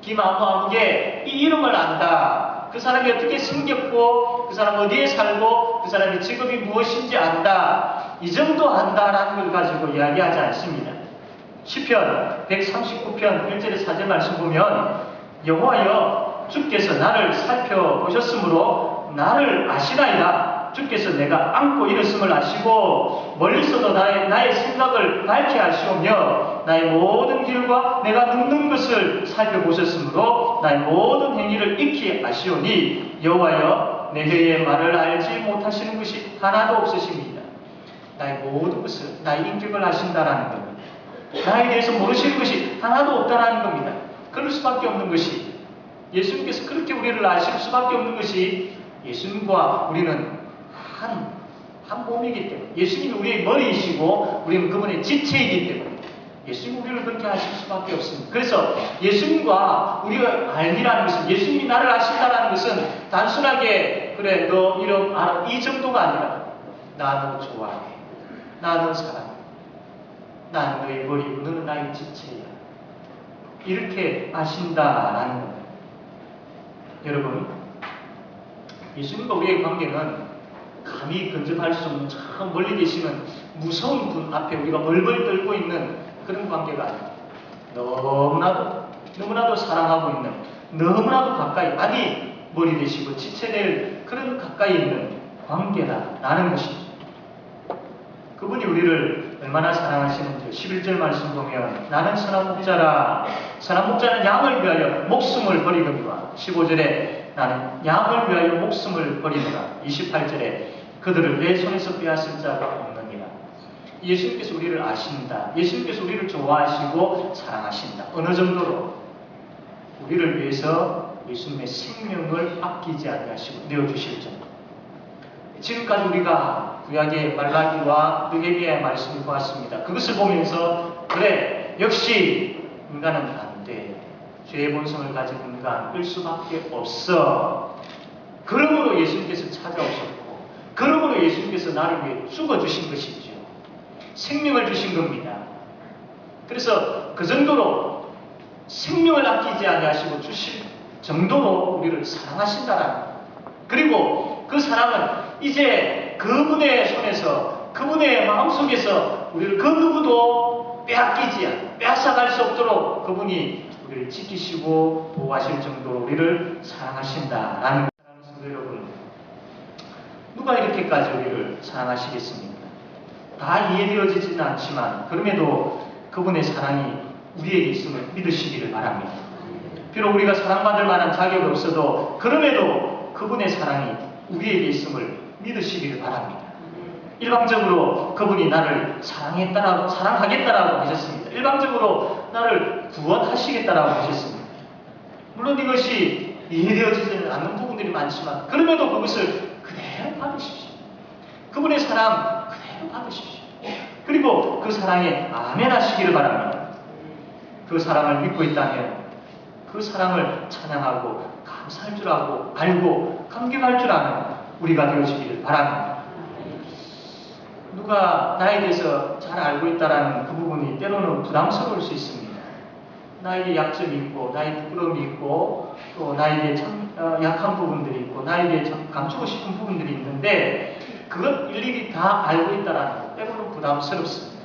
김아무아무개 이 이름을 안다. 그 사람이 어떻게 생겼고 그 사람 어디에 살고 그 사람의 직업이 무엇인지 안다. 이 정도 안다라는 걸 가지고 이야기하지 않습니다. 시편 139편 1절의 4절 말씀 보면 여호와여 주께서 나를 살펴보셨으므로 나를 아시나이다. 주께서 내가 안고 일었음을 아시고 멀리서도 나의 생각을 밝게 하시오며 나의 모든 길과 내가 눕는 것을 살펴보셨으므로 나의 모든 행위를 익히 아시오니 여호와여 내 혀의 말을 알지 못하시는 것이 하나도 없으십니다. 나의 모든 것을 나의 인격을 아신다라는 겁니다. 나에 대해서 모르시는 것이 하나도 없다라는 겁니다. 그럴 수밖에 없는 것이 예수님께서 그렇게 우리를 아실 수밖에 없는 것이 예수님과 우리는 한 몸이기 때문에 예수님이 우리의 머리이시고 우리는 그분의 지체이기 때문에 예수님이 우리를 그렇게 아실 수밖에 없습니다. 그래서 예수님과 우리가 알미라는 것은 예수님이 나를 아신다라는 것은 단순하게 그래 너 이름 알아 이 정도가 아니라 나 너 좋아해 나 너 사랑해 나는 너의 머리고 너는 나의 지체야 이렇게 아신다라는 겁니다. 여러분 예수님과 우리의 관계는 감히 근접할 수 없는 참 멀리 계시는 무서운 분 앞에 우리가 벌벌 떨고 있는 그런 관계가 아닙니다. 너무나도 사랑하고 있는 너무나도 가까이 아니 머리 되시고 지체될 그런 가까이 있는 관계라는 것이죠. 그분이 우리를 얼마나 사랑하시는지 11절 말씀 보면 나는 선한 목자라 선한 목자는 양을 위하여 목숨을 버리거니와 15절에 나는 양을 위하여 목숨을 버리노라 28절에 그들을 내 손에서 빼앗을 자가 없느니라. 예수님께서 우리를 아신다. 예수님께서 우리를 좋아하시고 사랑하신다. 어느 정도로 우리를 위해서 예수님의 생명을 아끼지 아니하시고 내어주실 정도. 지금까지 우리가 구약의 말라기와 느헤미야의 말씀을 보았습니다. 그것을 보면서 그래 역시 인간은 안 돼. 죄의 본성을 가진 인간 끌 수밖에 없어. 그러므로 예수님께서 찾아오셨고 그러므로 예수님께서 나를 위해 죽어주신 것이죠. 생명을 주신 겁니다. 그래서 그 정도로 생명을 아끼지 아니하시고 주실 정도로 우리를 사랑하신다라는 것. 그리고 그 사랑은 이제 그분의 손에서 그분의 마음속에서 우리를 그 누구도 빼앗아갈 수 없도록 그분이 우리를 지키시고 보호하실 정도로 우리를 사랑하신다라는 사랑하는 여러분 누가 이렇게까지 우리를 사랑하시겠습니까? 다 이해되어지지는 않지만 그럼에도 그분의 사랑이 우리에게 있음을 믿으시기를 바랍니다. 비록 우리가 사랑받을 만한 자격이 없어도 그럼에도 그분의 사랑이 우리에게 있음을 믿으시기를 바랍니다. 일방적으로 그분이 나를 사랑하겠다라고 하셨습니다. 일방적으로 나를 구원하시겠다라고 하셨습니다. 물론 이것이 이해되어지지는 않는 부분들이 많지만 그럼에도 그것을 그대로 받으십시오. 그분의 사랑 그대로 받으십시오. 그리고 그 사랑에 아멘 하시기를 바랍니다. 그 사랑을 믿고 있다면 그 사랑을 찬양하고 감사할 줄 알고 감격할 줄 아는 우리가 되어지기를 바랍니다. 누가 나에 대해서 잘 알고 있다는 그 부분이 때로는 부담스러울 수 있습니다. 나에게 약점이 있고 나의 부끄러움이 있고 또 나에게 참 약한 부분들이 있고 나에게 참 감추고 싶은 부분들이 있는데 그것 일일이 다 알고 있다는 것 때로는 부담스럽습니다.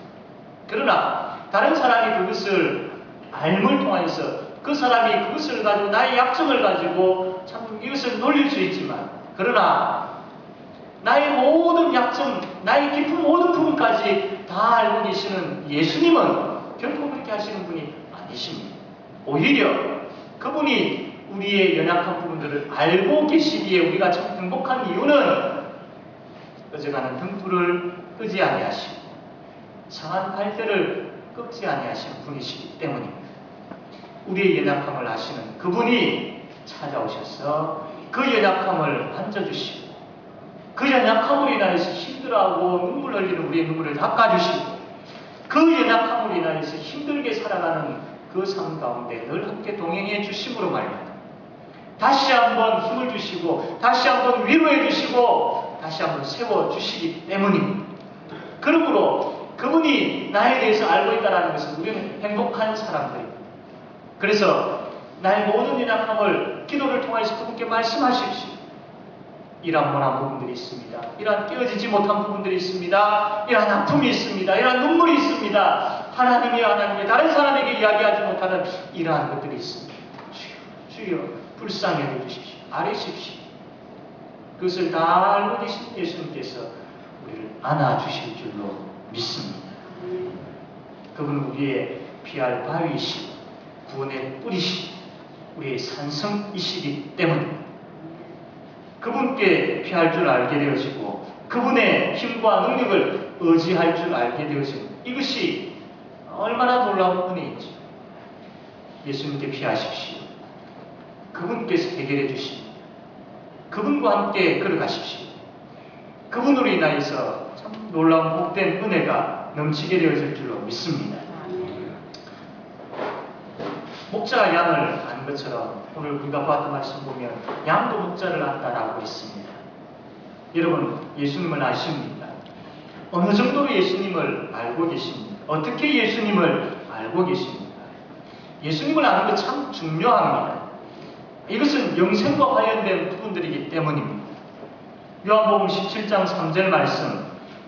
그러나 다른 사람이 그것을 알물 통해서 그 사람이 그것을 가지고 나의 약점을 가지고 참 이것을 놀릴 수 있지만 그러나 나의 모든 약점, 나의 깊은 모든 부분까지 다 알고 계시는 예수님은 결코 그렇게 하시는 분이 아니십니다. 오히려 그분이 우리의 연약한 부분들을 알고 계시기에 우리가 참 행복한 이유는 꺼져가는 등불을 끄지 아니하시고 상한 갈대를 꺾지 아니하시는 분이시기 때문입니다. 우리의 연약함을 아시는 그분이 찾아오셔서 그 연약함을 만져주시고 그 연약함으로 인하여서 힘들어하고 눈물 흘리는 우리의 눈물을 닦아주시고 그 연약함으로 인하여서 힘들게 살아가는 그 삶 가운데 늘 함께 동행해 주심으로 말미암아 다시 한번 힘을 주시고 다시 한번 위로해 주시고 다시 한번 세워 주시기 때문입니다. 그러므로 그분이 나에 대해서 알고 있다는 것은 우리는 행복한 사람들입니다. 그래서 나의 모든 연약함을 기도를 통해서 그분께 말씀하십시오. 이러한 모난 부분들이 있습니다. 이러한 깨어지지 못한 부분들이 있습니다. 이러한 아픔이 있습니다. 이러한 눈물이 있습니다. 하나님의 다른 사람에게 이야기하지 못하는 이러한 것들이 있습니다. 주여 불쌍히 여겨주십시오. 아뢰십시오. 그것을 다 알고 계신 예수님께서 우리를 안아주실 줄로 믿습니다. 그분은 우리의 피할 바위이시고 구원의 뿌리시고 우리의 산성이시기 때문에 그분께 피할 줄 알게 되어지고 그분의 힘과 능력을 의지할 줄 알게 되어지고 이것이 얼마나 놀라운 은혜인지 예수님께 피하십시오. 그분께서 해결해 주십니다. 그분과 함께 걸어가십시오. 그분으로 인하여서 참 놀라운 복된 은혜가 넘치게 되어질 줄로 믿습니다. 목자가 양을 아는 것처럼 오늘 우리가 보았던 말씀 보면 양도 목자를 안다라고 했습니다. 여러분 예수님을 아십니까? 어느 정도로 예수님을 알고 계십니까? 어떻게 예수님을 알고 계십니까? 예수님을 아는 것 참 중요합니다. 이것은 영생과 관련된 부분들이기 때문입니다. 요한복음 17장 3절 말씀,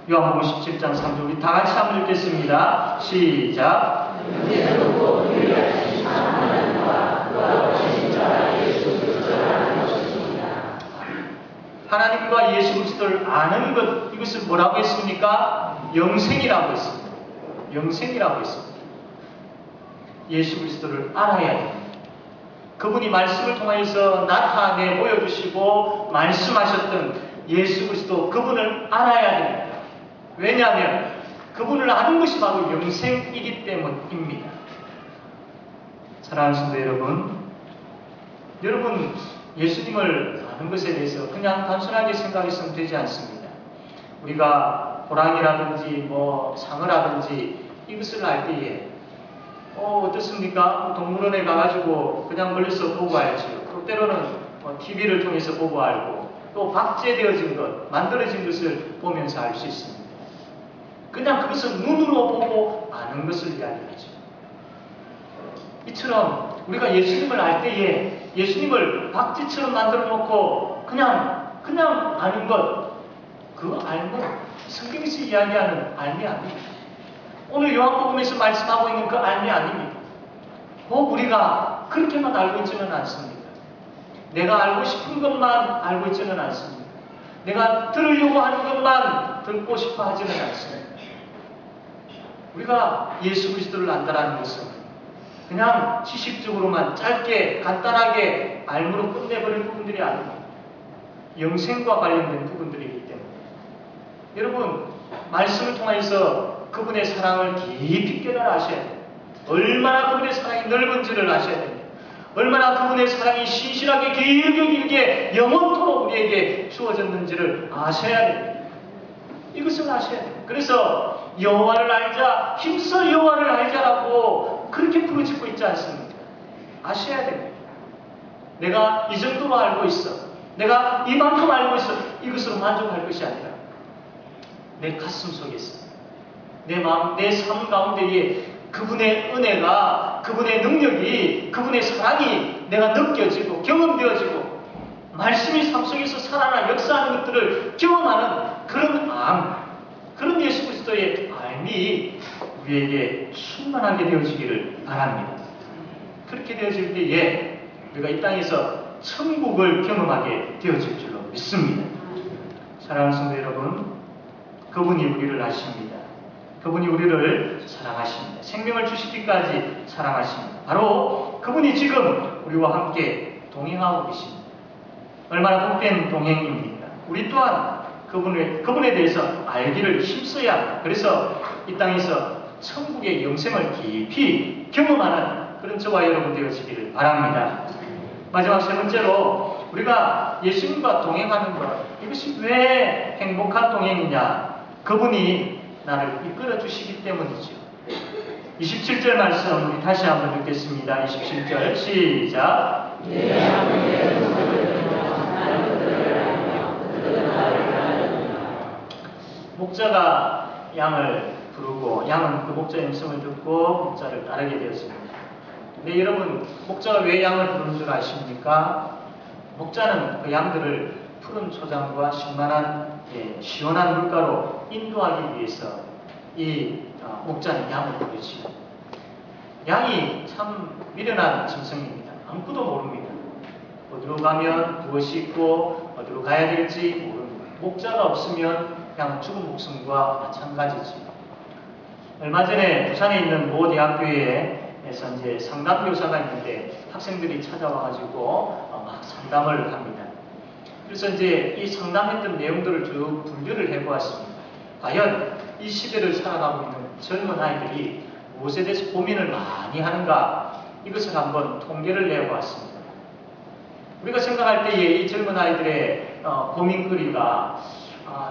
요한복음 17장 3절 우리 다 같이 한번 읽겠습니다. 시작. 하나님과 예수 그리스도를 아는 것, 이것을 뭐라고 했습니까? 영생이라고 했습니다. 영생이라고 했습니다. 예수 그리스도를 알아야 됩니다. 그분이 말씀을 통하여서 나타내 보여주시고 말씀하셨던 예수 그리스도 그분을 알아야 됩니다. 왜냐하면 그분을 아는 것이 바로 영생이기 때문입니다. 사랑하는 성도 여러분 예수님을 아는 것에 대해서 그냥 단순하게 생각했으면 되지 않습니다. 우리가 호랑이라든지 상어를 하든지 이것을 알 때에 어떻습니까? 동물원에 가가지고 그냥 멀리서 보고 알지요. 또 때로는 TV를 통해서 보고 알고 또 박제되어진 것, 만들어진 것을 보면서 알 수 있습니다. 그냥 그것을 눈으로 보고 아는 것을 이야기하죠. 이처럼 우리가 예수님을 알 때에 예수님을 박쥐처럼 만들어 놓고 그냥 아는 것, 그 알면 성경에서 이야기하는 알미 아닙니다. 오늘 요한복음에서 말씀하고 있는 그 알미 아닙니다. 우리가 그렇게만 알고 있지는 않습니다. 내가 알고 싶은 것만 알고 있지는 않습니다. 내가 들으려고 하는 것만 듣고 싶어 하지는 않습니다. 우리가 예수 그리스도를 안다라는 것은 그냥 지식적으로만 짧게 간단하게 알므로 끝내버릴 부분들이 아닙니다. 영생과 관련된 부분들이기 때문에 여러분 말씀을 통해서 그분의 사랑을 깊이 깨달아 아셔야 돼요. 얼마나 그분의 사랑이 넓은지를 아셔야 됩니다. 얼마나 그분의 사랑이 신실하게 길게 영원토록 우리에게 주어졌는지를 아셔야 됩니다. 이것을 아셔야 돼요. 그래서 여호와를 알자, 힘써 여호와를 알자라고 그렇게 부르짖고 있지 않습니까? 아셔야 됩니다. 내가 이 정도로 알고 있어. 내가 이만큼 알고 있어. 이것으로 만족할 것이 아니라 내 가슴 속에서 내 마음, 내 삶 가운데에 그분의 은혜가, 그분의 능력이, 그분의 사랑이 내가 느껴지고 경험되어지고 말씀이 삶 속에서 살아나 역사하는 것들을 경험하는 그런 그런 예수 그리스도의 알미 우리에게 충만하게 되어지기를 바랍니다. 그렇게 되어질 때에 우리가 이 땅에서 천국을 경험하게 되어질 줄로 믿습니다. 사랑하는 성도 여러분, 그분이 우리를 아십니다. 그분이 우리를 사랑하십니다. 생명을 주시기까지 사랑하십니다. 바로 그분이 지금 우리와 함께 동행하고 계십니다. 얼마나 복된 동행입니까? 우리 또한 그분에 대해서 알기를 힘써야 합니다. 그래서 이 땅에서 천국의 영생을 깊이 경험하는 그런 저와 여러분 되어지기를 바랍니다. 마지막 세 번째로 우리가 예수님과 동행하는 것, 이것이 왜 행복한 동행이냐? 그분이 나를 이끌어 주시기 때문이죠. 27절 말씀 우리 다시 한번 읽겠습니다. 27절 시작. 내 아버지의 소리를 들으며 나는 그들을 알며 그들은 나를 알느니라. 목자가 양을 부르고 양은 그 목자의 음성을 듣고 목자를 따르게 되었습니다. 근데 여러분, 목자가 왜 양을 부르는 줄 아십니까? 목자는 그 양들을 푸른 초장과 신만한 시원한 물가로 인도하기 위해서 이 목자는 양을 부르지요. 양이 참 미련한 짐승입니다. 아무것도 모릅니다. 어디로 가면 무엇이 있고 어디로 가야 될지 모릅니다. 목자가 없으면 그냥 죽은 목숨과 마찬가지지. 얼마 전에 부산에 있는 모 대학교에서 이제 상담 교사가 있는데 학생들이 찾아와가지고 막 상담을 합니다. 그래서 이제 이 상담했던 내용들을 쭉 분류를 해보았습니다. 과연 이 시대를 살아가고 있는 젊은 아이들이 무엇에 대해서 고민을 많이 하는가, 이것을 한번 통계를 내어보았습니다. 우리가 생각할 때에 이 젊은 아이들의 고민거리가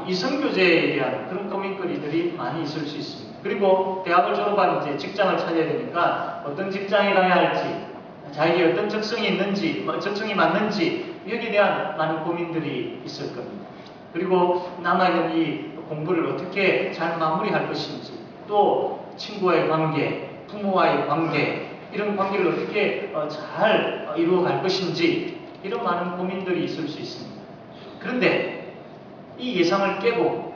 이성교제에 대한 그런 고민거리들이 많이 있을 수 있습니다. 그리고 대학을 졸업한 이제 직장을 찾아야 되니까 어떤 직장에 가야 할지, 자기에게 어떤 적성이 있는지, 적성이 맞는지, 여기에 대한 많은 고민들이 있을 겁니다. 그리고 남아있는 이 공부를 어떻게 잘 마무리할 것인지, 또 친구와의 관계, 부모와의 관계, 이런 관계를 어떻게 잘 이루어갈 것인지, 이런 많은 고민들이 있을 수 있습니다. 그런데 이 예상을 깨고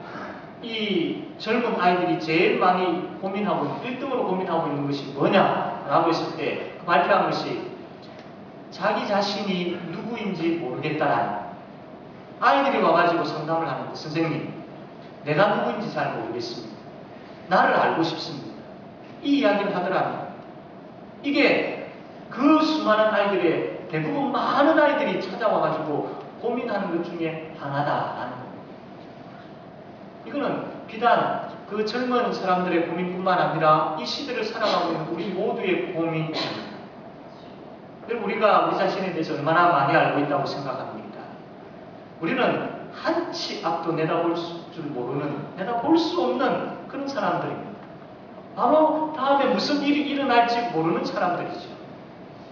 이 젊은 아이들이 제일 많이 고민하고 1등으로 고민하고 있는 것이 뭐냐라고 했을 때 그 발표한 것이 자기 자신이 누구인지 모르겠다라는, 아이들이 와가지고 상담을 하는데, 선생님, 내가 누구인지 잘 모르겠습니다. 나를 알고 싶습니다. 이 이야기를 하더라면 이게 그 수많은 아이들의 대부분 많은 아이들이 찾아와가지고 고민하는 것 중에 하나다라는 겁니다. 이거는 비단 그 젊은 사람들의 고민뿐만 아니라 이 시대를 살아가고 있는 우리 모두의 고민입니다. 그리고 우리가 우리 자신에 대해서 얼마나 많이 알고 있다고 생각합니까? 우리는 한치 앞도 내다볼 줄 모르는, 내다볼 수 없는 그런 사람들입니다. 바로 다음에 무슨 일이 일어날지 모르는 사람들이죠.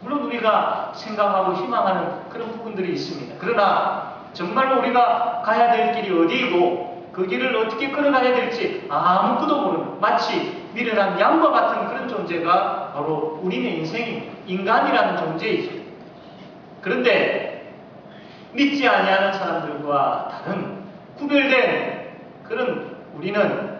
물론 우리가 생각하고 희망하는 그런 부분들이 있습니다. 그러나 정말로 우리가 가야 될 길이 어디이고 그 길을 어떻게 걸어가야 될지 아무것도 모르는, 마치 미련한 양과 같은 그런 존재가 바로 우리의 인생입니다. 인간이라는 존재이죠. 그런데 믿지 아니하는 사람들과 다른 구별된 그런 우리는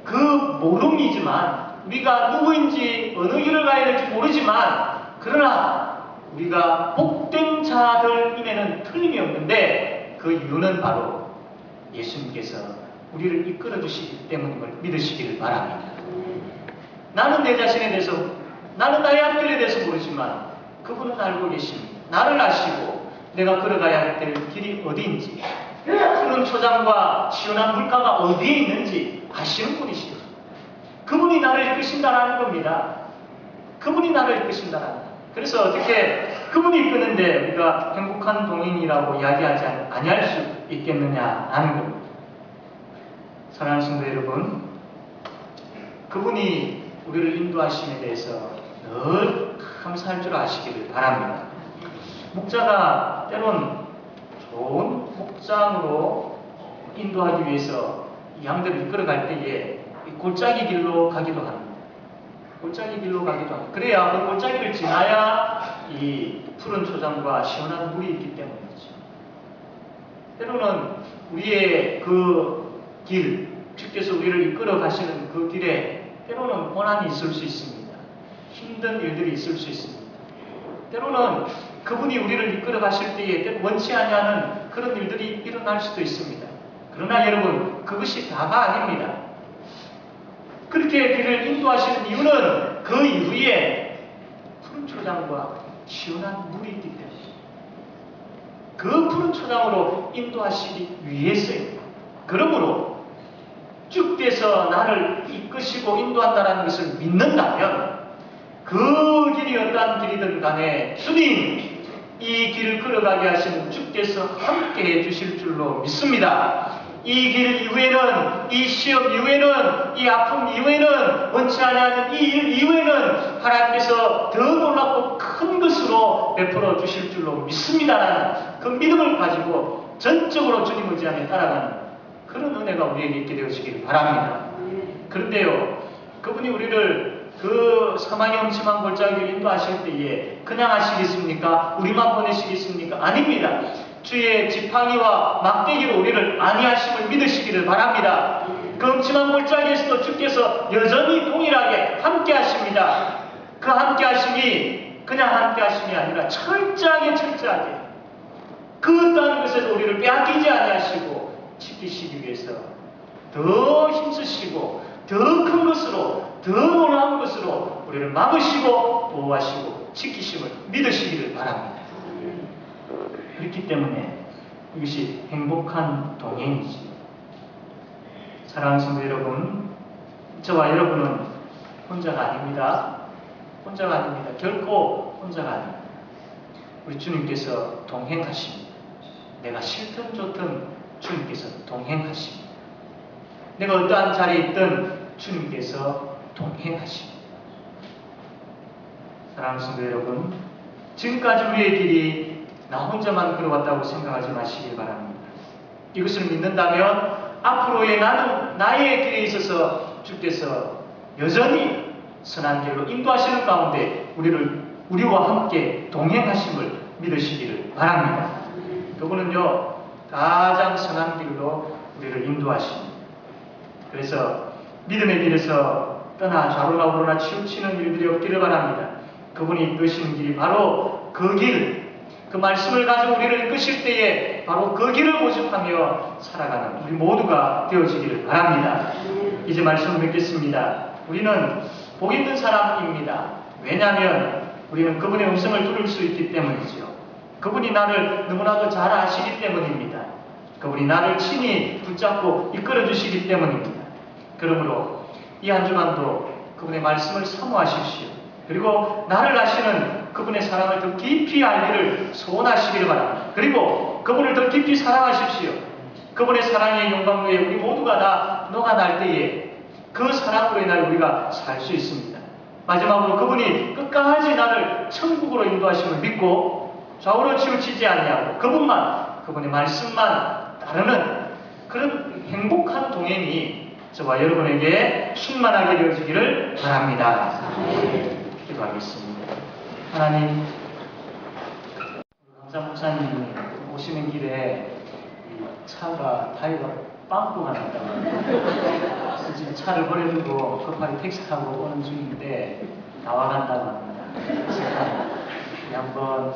그 모름이지만, 우리가 누구인지 어느 길을 가야 될지 모르지만, 그러나 우리가 복된 자들임에는 틀림이 없는데, 그 이유는 바로 예수님께서 우리를 이끌어 주시기 때문임을 믿으시기를 바랍니다. 나는 내 자신에 대해서, 나는 나의 앞길에 대해서 모르지만 그분은 알고 계십니다. 나를 아시고 내가 걸어가야 될 길이 어디인지, 푸른 초장과 시원한 물가가 어디에 있는지 아시는 분이시죠. 그분이 나를 이끄신다라는 겁니다. 그분이 나를 이끄신다라는 겁니다. 그래서 어떻게 그분이 이끄는데 우리가 행복한 동행이라고 이야기하지 아니할 수 있겠느냐 하는 겁니다. 사랑하는 성도 여러분, 그분이 우리를 인도하심에 대해서 늘 감사할 줄 아시기를 바랍니다. 목자가 때론 좋은 목장으로 인도하기 위해서 양들을 이끌어갈 때에 골짜기 길로 가기도 합니다. 골짜기 길로 가기도 합니다. 그래야 그 골짜기를 지나야 이 푸른 초장과 시원한 물이 있기 때문이죠. 때로는 우리의 그 길, 주께서 우리를 이끌어 가시는 그 길에 때로는 고난이 있을 수 있습니다. 힘든 일들이 있을 수 있습니다. 때로는 그분이 우리를 이끌어 가실 때에 원치 아니하는 그런 일들이 일어날 수도 있습니다. 그러나 여러분, 그것이 다가 아닙니다. 그렇게 길을 인도하시는 이유는 그 이후에 푸른 초장과 시원한 물이 있기 때문입니다. 그 푸른 초장으로 인도하시기 위해서입니다. 그러므로 주께서 나를 이끄시고 인도한다는 것을 믿는다면 그 길이 어떠한 길이든 간에 주님, 이 길을 걸어가게 하시는 주께서 함께 해주실 줄로 믿습니다. 이 길 이후에는, 이 시험 이후에는, 이 아픔 이후에는, 원치 아니하는 이 일 이후에는 하나님께서 더 놀랍고 큰 것으로 베풀어 주실 줄로 믿습니다라는 그 믿음을 가지고 전적으로 주님 의지하며 따라가는 그런 은혜가 우리에게 있게 되어지기를 바랍니다. 그런데요, 그분이 우리를 그 사망의 음침한 골짜기를 인도하실 때에 그냥 하시겠습니까? 우리만 보내시겠습니까? 아닙니다. 주의 지팡이와 막대기로 우리를 안위하심을 믿으시기를 바랍니다. 그 음침한 골짜기에서도 주께서 여전히 동일하게 함께 하십니다. 그 함께 하심이 그냥 함께 하심이 아니라 철저하게 그 어떠한 것에도 우리를 빼앗기지 아니하시고 지키시기 위해서 더 힘쓰시고 더 큰 것으로 더 놀라운 것으로 우리를 막으시고 보호하시고 지키심을 믿으시기를 바랍니다. 그렇기 때문에 이것이 행복한 동행이지. 사랑하는 성도 여러분, 저와 여러분은 혼자가 아닙니다. 혼자가 아닙니다. 결코 혼자가 아닙니다. 우리 주님께서 동행하십니다. 내가 싫든 좋든 주님께서 동행하십니다. 내가 어떠한 자리에 있든 주님께서 동행하십니다. 사랑하는 성도 여러분, 지금까지 우리의 길이 나 혼자만 걸어왔다고 생각하지 마시길 바랍니다. 이것을 믿는다면 앞으로의 나의 길에 있어서 주께서 여전히 선한 길로 인도하시는 가운데 우리와 함께 동행하심을 믿으시기를 바랍니다. 그분은요, 가장 선한 길로 우리를 인도하십니다. 그래서 믿음의 길에서 떠나 좌로나 우로나 치우치는 일들이 없기를 바랍니다. 그분이 이끄시는 길이 바로 그 길, 그 말씀을 가지고 우리를 이끄실 때에 바로 그 길을 모집하며 살아가는 우리 모두가 되어지기를 바랍니다. 이제 말씀을 맺겠습니다. 우리는 복 있는 사람입니다. 왜냐하면 우리는 그분의 음성을 들을 수 있기 때문이죠. 그분이 나를 너무나도 잘 아시기 때문입니다. 그분이 나를 친히 붙잡고 이끌어 주시기 때문입니다. 그러므로 이 한 주간도 그분의 말씀을 사모하십시오. 그리고 나를 아시는 그분의 사랑을 더 깊이 알기를 소원하시기를 바랍니다. 그리고 그분을 더 깊이 사랑하십시오. 그분의 사랑의 영광로에 우리 모두가 다 녹아날 때에 그 사랑으로 인하여 우리가 살 수 있습니다. 마지막으로 그분이 끝까지 나를 천국으로 인도하심을 믿고 좌우로 치우치지 아니하고 그분의 말씀만 따르는 그런 행복한 동행이 저와 여러분에게 충만하게 되어지기를 바랍니다. 기도하겠습니다. 하나님, 강사 목사님이 오시는 길에 차가 타이어가 빵꾸가 났다고 합니다. 지금 차를 버려두고 급하게 택시 타고 오는 중인데 나와간다고 합니다. 그래서 한번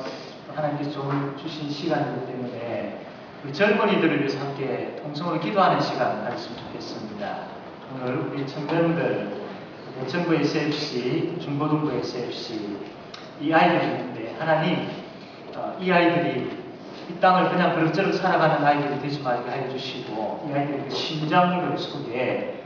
하나님께서 좀 주신 시간이기 때문에 우리 젊은이들을 위해서 함께 통성으로 기도하는 시간 가졌으면 좋겠습니다. 오늘 우리 청년들, 대청부 SFC, 중고등부 SFC 이 아이들이 있는데 하나님, 이 아이들이 이 땅을 그냥 그럭저럭 살아가는 아이들이 되지 말게 하여 주시고 이 아이들의 그 심장들 속에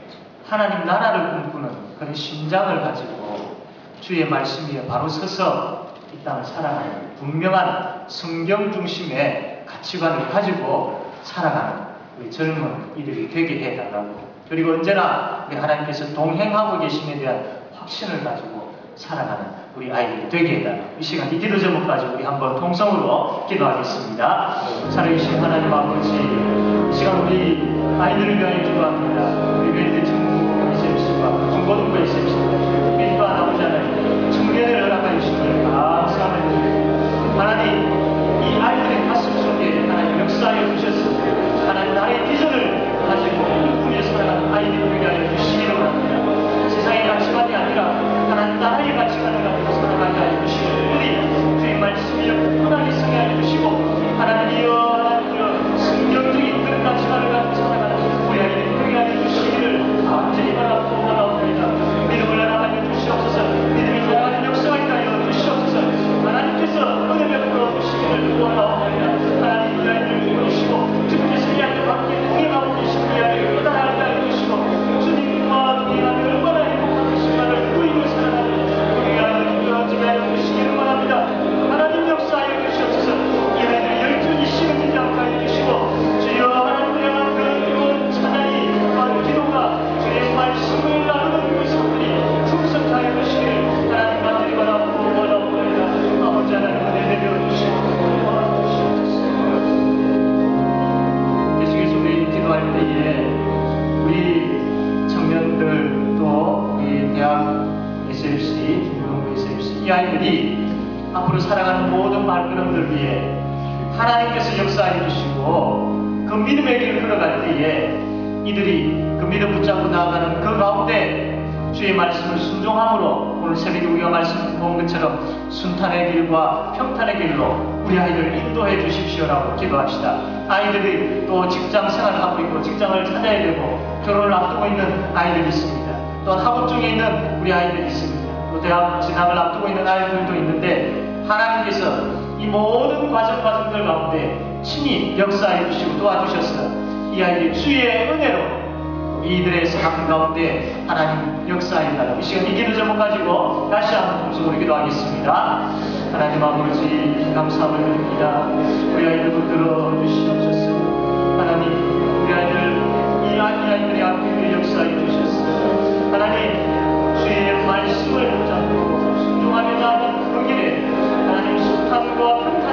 하나님 나라를 꿈꾸는 그런 심장을 가지고 주의 말씀 위에 바로 서서 이 땅을 살아가는 분명한 성경 중심의 가치관을 가지고 살아가는 우리 젊은 이들이 되게 해달라고, 그리고 언제나 우리 하나님께서 동행하고 계심에 대한 확신을 가지고 살아가는 우리 아이들이 되게 해달라고, 이 시간 이 기도 제목까지 우리 한번 통성으로 기도하겠습니다. 살아계신 하나님 아버지, 이 시간 우리 아이들을 위하여 기도합니다. 우리 벨트 중고 SMC와 중고등부 SMC와 벨트와 나오지 않아요. 청년을 허락하여 주시길 감사함을 드립니다. 하나님, 이 아이들의 가슴 속에 하나님 역사하여 주셨습니다. 하나님 나의 비전을 가지고 꿈꾸며 살아가는 아이들을 되게 하여 주시기를 바랍니다. 세상의 가치관이 아니라 하나님 나라의 가치관을 가지고 살아가게 하여 주시고 우리 주의 말씀이 굳건하게 서게 하여 주시고 하나님이여 성경적인 그런 가치관을 가지고 살아가는 우리 아이들을 되게 하여 주시기를 간절히 바라고 원하옵나이다. 믿음을 허락하여 주시옵소서. 믿음이 살아가는 역사가 있다 하여 주시옵소서. 하나님께서 은혜 베풀어 주님을 사랑하는 모든 발걸음들 위해 하나님께서 역사해 주시고 그 믿음의 길을 걸어갈 때에 이들이 그 믿음 붙잡고 나아가는 그 가운데 주의 말씀을 순종함으로 오늘 새벽에 우리가 말씀 본 것처럼 순탄의 길과 평탄의 길로 우리 아이들을 인도해 주십시오라고 기도합시다. 아이들이 또 직장 생활을 하고 있고 직장을 찾아야 되고 결혼을 앞두고 있는 아이들이 있습니다. 또 학업 중에 있는 우리 아이들이 있습니다. 또 대학 진학을 앞두고 있는 아이들도 있는데 하나님께서 이 모든 과정들 가운데 친히 역사해 주시고 도와주셔서 이 아이들이 주의 은혜로 이들의 삶 가운데 하나님 역사인다는 이 시간 이 기도 제목 가지고 다시 한번 통성으로 기도하겠습니다. 하나님 아버지 감사함을 드립니다. 우리 아이들 붙들어 주시옵소서. 하나님 우리 아이들 이 아이들의 앞에 역사해 주셔서 하나님 주의 말씀을 붙잡고 순종하며 나아가는 그 길에 하나님 순탄과 평탄